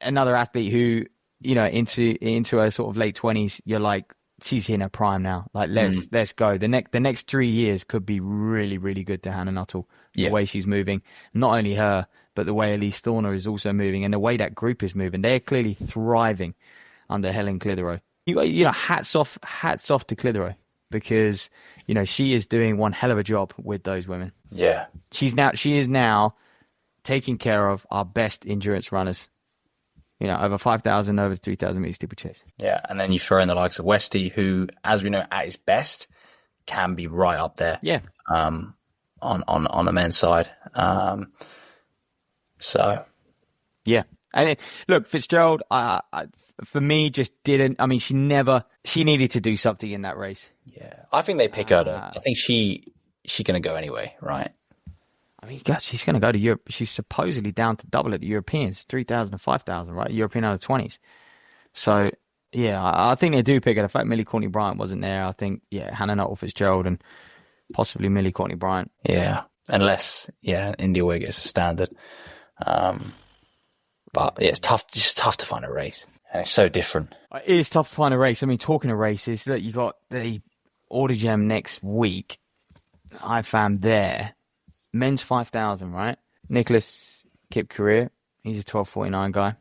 Another athlete who into her sort of late 20s, you're like, she's in her prime now. Like, let's go. The next 3 years could be really, really good to Hannah Nuttall. The way she's moving, not only her, but the way Elise Thorner is also moving, and the way that group is moving. They're clearly thriving under Helen Clitheroe. Hats off to Clitheroe, because she is doing one hell of a job with those women. Yeah, she is now taking care of our best endurance runners. Over 5,000, over 3,000 meter steeplechase. Yeah, and then you throw in the likes of Westy, who, as we know, at his best, can be right up there. Yeah. On the men's side. So. Yeah. And look, Fitzgerald, for me, just didn't. I mean, she needed to do something in that race. Yeah. I think they pick her. I think she's going to go anyway, right? I mean, God, she's going to go to Europe. She's supposedly down to double at the Europeans, 3,000 and 5,000, right? European under 20s. So, yeah, I think they do pick her. The fact Millie Courtney-Bryant wasn't there, I think, Hannah Nuttall, Fitzgerald, and possibly Millie Courtney-Bryant. Yeah, unless, India Weir gets a standard. But, it's tough. It's just tough to find a race. And it's so different. It is tough to find a race. I mean, talking of races, look, you got the Order Gem next week. I found there. Men's 5,000, right? Nicholas Kip Career. He's a 12:49 guy.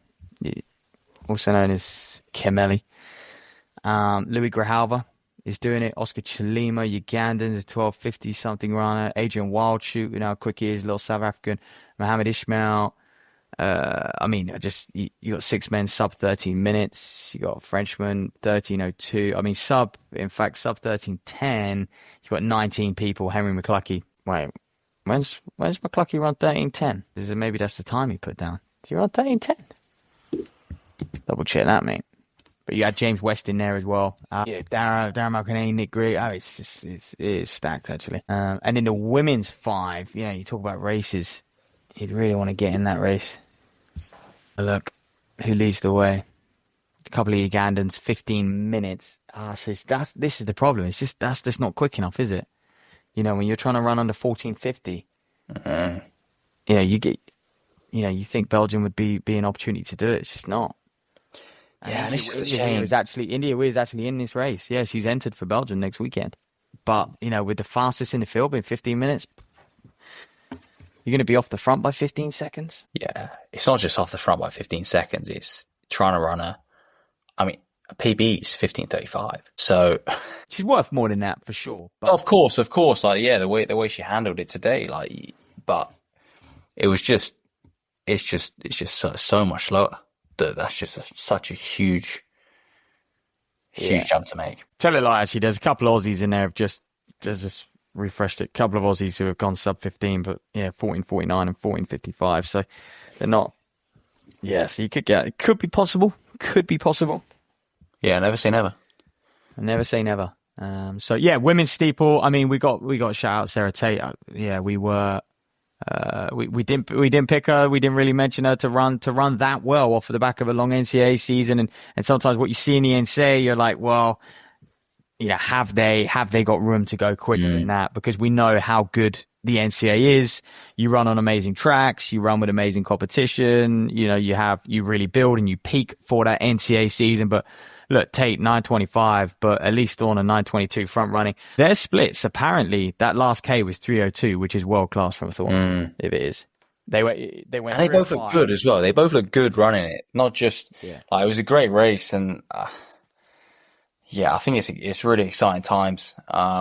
Also known as Kemeli. Louis Grijalva is doing it. Oscar Chilima, Ugandan's a 12:50 something runner. Adrian Wildshoot, you know how quick he is, little South African. Mohammed Ishmael. You got 6 men sub 13 minutes. You got a Frenchman 13:02. I mean, sub 13:10. You got 19 people. Henry McCluskey. Wait, when's McCluskey run 13:10? Maybe that's the time he put down. Did he run 13:10? Double check that, mate. But you had James West in there as well. Darren McInerney, Nick Greer. It is stacked, actually. And in the women's 5, you talk about races. You'd really want to get in that race. Look, who leads the way? A couple of Ugandans, 15 minutes. This is the problem. It's just that's just not quick enough, is it? When you're trying to run under 14:50, you think Belgium would be an opportunity to do it. It's just not. Yeah, and it's a India shame. India is actually in this race. Yeah, she's entered for Belgium next weekend. But, with the fastest in the field in 15 minutes, you're going to be off the front by 15 seconds? Yeah, it's not just off the front by 15 seconds. It's trying to run a PB is 15:35. So she's worth more than that for sure. But of course. The way she handled it today, but it was just, it's just so much slower. that's just such a huge jump to make. Tell it like actually, there's a couple of Aussies in there have just refreshed it. A couple of Aussies who have gone sub 15, but 14.49 and 14.55. So they're not. Yeah, so you could get it. Could be possible. Yeah, never say never. Never say never. So yeah, women's steeple. I mean, we got a shout out Sarah Tate. Yeah, we were. We didn't pick her. We didn't really mention her to run that well off of the back of a long NCAA season. And sometimes what you see in the NCAA, you're like, well, have they got room to go quicker than that? Because we know how good the NCAA is. You run on amazing tracks. You run with amazing competition. You really build and you peak for that NCAA season. But look, Tate 9:25, but at least on a 9:22 front running. Their splits, apparently, that last K was 3:02, which is world class from Thorn. If it is. They went. And they both look good as well. They both look good running it. Not just it was a great race, and I think it's really exciting times.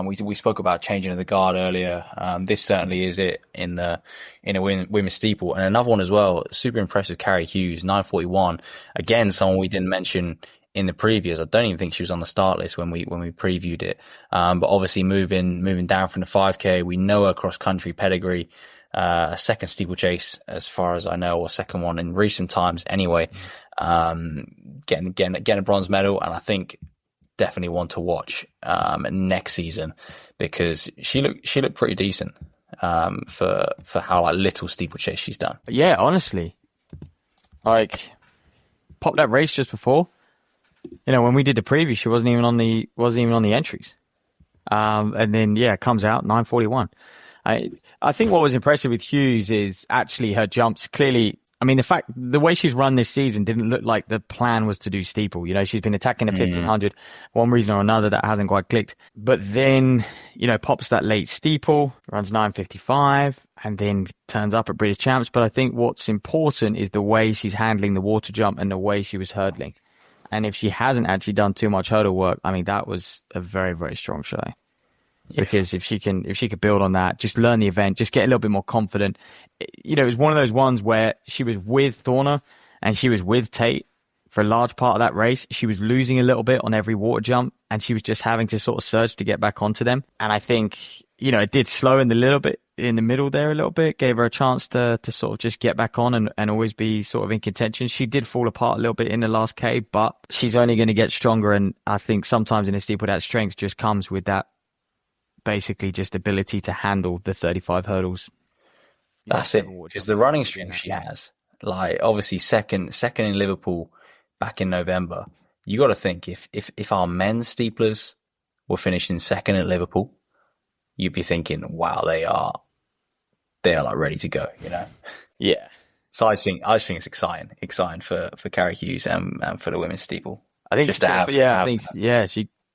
We spoke about changing of the guard earlier. This certainly is it in a women's steeple, and another one as well. Super impressive, Carrie Hughes, 9:41. Again, someone we didn't mention in the previews. I don't even think she was on the start list when we previewed it. But obviously moving down from the 5K, we know her cross country pedigree. A second steeplechase, as far as I know, or second one in recent times anyway. Getting a bronze medal, and I think definitely one to watch next season, because she looked pretty decent for how little steeplechase she's done. Yeah, honestly, popped that race just before. When we did the preview, she wasn't even on the entries. And then comes out 9:41. I think what was impressive with Hughes is actually her jumps. Clearly, I mean, the way she's run this season didn't look like the plan was to do steeple. She's been attacking the 1500, one reason or another that hasn't quite clicked. But then, pops that late steeple, runs 9:55, and then turns up at British Champs. But I think what's important is the way she's handling the water jump and the way she was hurdling. And if she hasn't actually done too much hurdle work, I mean, that was a very, very strong show. Because if she could build on that, just learn the event, just get a little bit more confident. It was one of those ones where she was with Thorner and she was with Tate for a large part of that race. She was losing a little bit on every water jump, and she was just having to sort of surge to get back onto them. And I think, it did slow in the middle there a little bit, gave her a chance to sort of just get back on and always be sort of in contention. She did fall apart a little bit in the last K, but she's only going to get stronger. And I think sometimes in a steeple, that strength just comes with that basically just ability to handle the 35 hurdles. That's it. Because the running strength she has, obviously second in Liverpool back in November, you got to think if our men's steeplers were finishing second at Liverpool, you'd be thinking, wow, they are ready to go, Yeah. So I just think it's exciting for Carrie Hughes and for the women's steeple. I think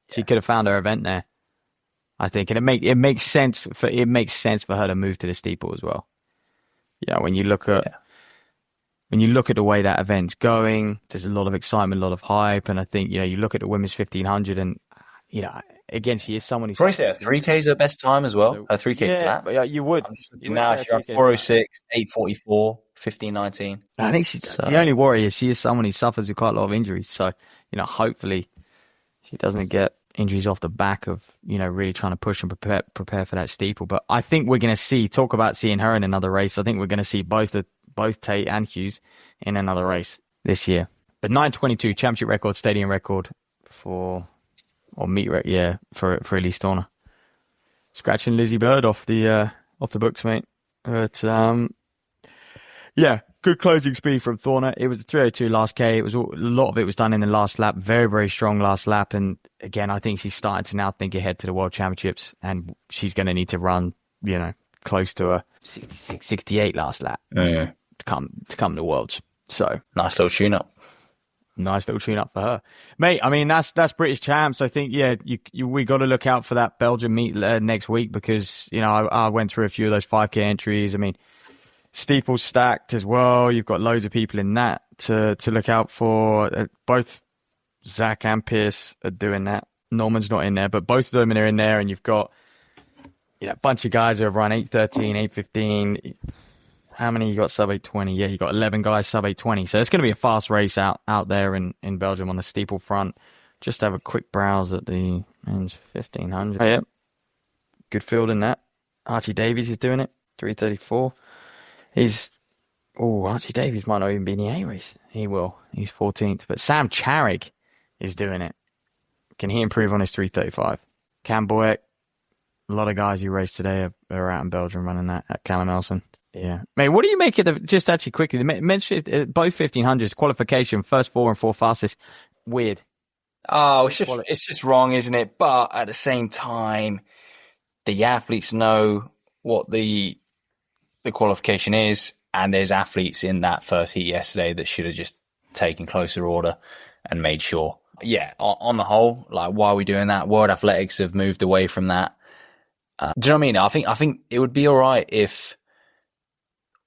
she could have found her event there. I think, and it makes sense for her to move to the steeple as well. When you look at the way that event's going, there's a lot of excitement, a lot of hype, and I think you look at the women's 1500, and again, she is someone who's probably say her 3K is her best time as well. Her 3K flat. But you would. Now she's on 406, 844, 1519. I think the only worry is she is someone who suffers with quite a lot of injuries. So hopefully she doesn't get injuries off the back of really trying to push and prepare for that steeple. But I think we're going to talk about seeing her in another race. I think we're going to see both Tate and Hughes in another race this year. But 9:22 championship record, stadium record for Elise Thorner. Scratching Lizzie Bird off the books, mate. But good closing speed from Thorner. It was a 3:02 last K. A lot of it was done in the last lap. Very, very strong last lap. And again, I think she's starting to now think ahead to the World Championships, and she's going to need to run, close to a 66, 68 last lap to come to Worlds. So nice little tune-up. Nice little tune-up for her, mate. I mean, that's British Champs. I think, we got to look out for that Belgium meet next week, because I went through a few of those 5K entries. I mean, steeple's stacked as well. You've got loads of people in that to look out for. Both Zach and Pierce are doing that. Norman's not in there, but both of them are in there. And you've got a bunch of guys who have run 8:13, 8:15. how many you got sub 820? Yeah, you got 11 guys sub 820. So it's going to be a fast race out there in Belgium on the steeple front. Just have a quick browse at the men's 1500. Oh, yeah. Good field in that. Archie Davies is doing it. 334. Archie Davies might not even be in the A race. He will. He's 14th. But Sam Charig is doing it. Can he improve on his 335? Cam Boyek. A lot of guys you raced today are out in Belgium running that at Callum Elson. Yeah. Mate, what do you make of just actually quickly, both 1500s, qualification, first 4 and 4 fastest, weird. Oh, it's just wrong, isn't it? But at the same time, the athletes know what the qualification is, and there's athletes in that first heat yesterday that should have just taken closer order and made sure. Yeah, on the whole, like, why are we doing that? World Athletics have moved away from that. Do you know what I mean? I think it would be all right if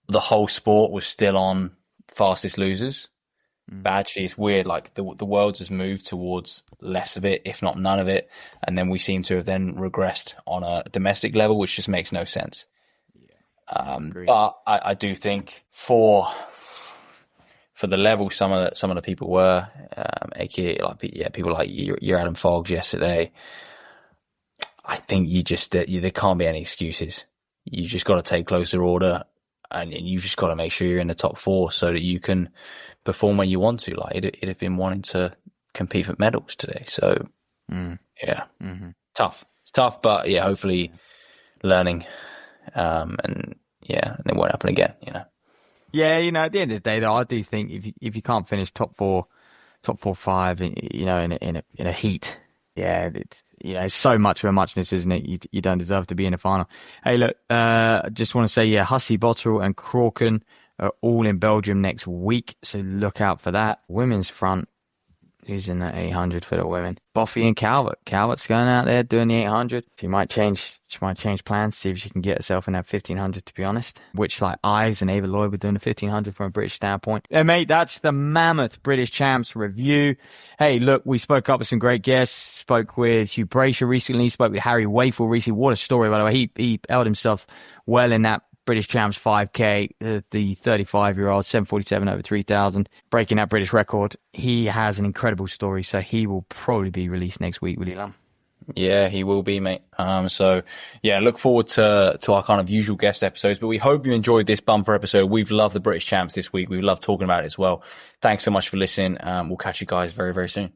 the whole sport was still on fastest losers. But actually, it's weird. Like the world has moved towards less of it, if not none of it, and then we seem to have then regressed on a domestic level, which just makes no sense. But I do think for the level some of the people were, aka people like your Adam Foggs yesterday. I think there can't be any excuses. You just got to take closer order, and you've just got to make sure you're in the top 4 so that you can perform when you want to. Like it'd have been wanting to compete for medals today. So yeah, tough. It's tough, but yeah, hopefully learning, and it won't happen again. Yeah, at the end of the day, though, I do think if you can't finish top 4, 5, in a heat, yeah, it's so much of a muchness, isn't it? You don't deserve to be in the final. Hey, look, I just want to say, Hussey, Bottrell and Crauken are all in Belgium next week, so look out for that. Women's front, who's in the 800 for the women? Boffy and Calvert. Calvert's going out there doing the 800. She might change plans, see if she can get herself in that 1500, to be honest. Which, like, Ives and Ava Lloyd were doing the 1500 from a British standpoint. Hey, mate, that's the Mammoth British Champs review. Hey, look, we spoke up with some great guests. Spoke with Hugh Brasher recently. Spoke with Harry Wayful recently. What a story, by the way. He held himself well in that British Champs 5K, the 35-year-old, 7:47 over 3,000, breaking that British record. He has an incredible story, so he will probably be released next week, will he, Lam? Yeah, he will be, mate. So yeah, look forward to our kind of usual guest episodes, but we hope you enjoyed this bumper episode. We've loved the British Champs this week. We've loved talking about it as well. Thanks so much for listening. We'll catch you guys very, very soon.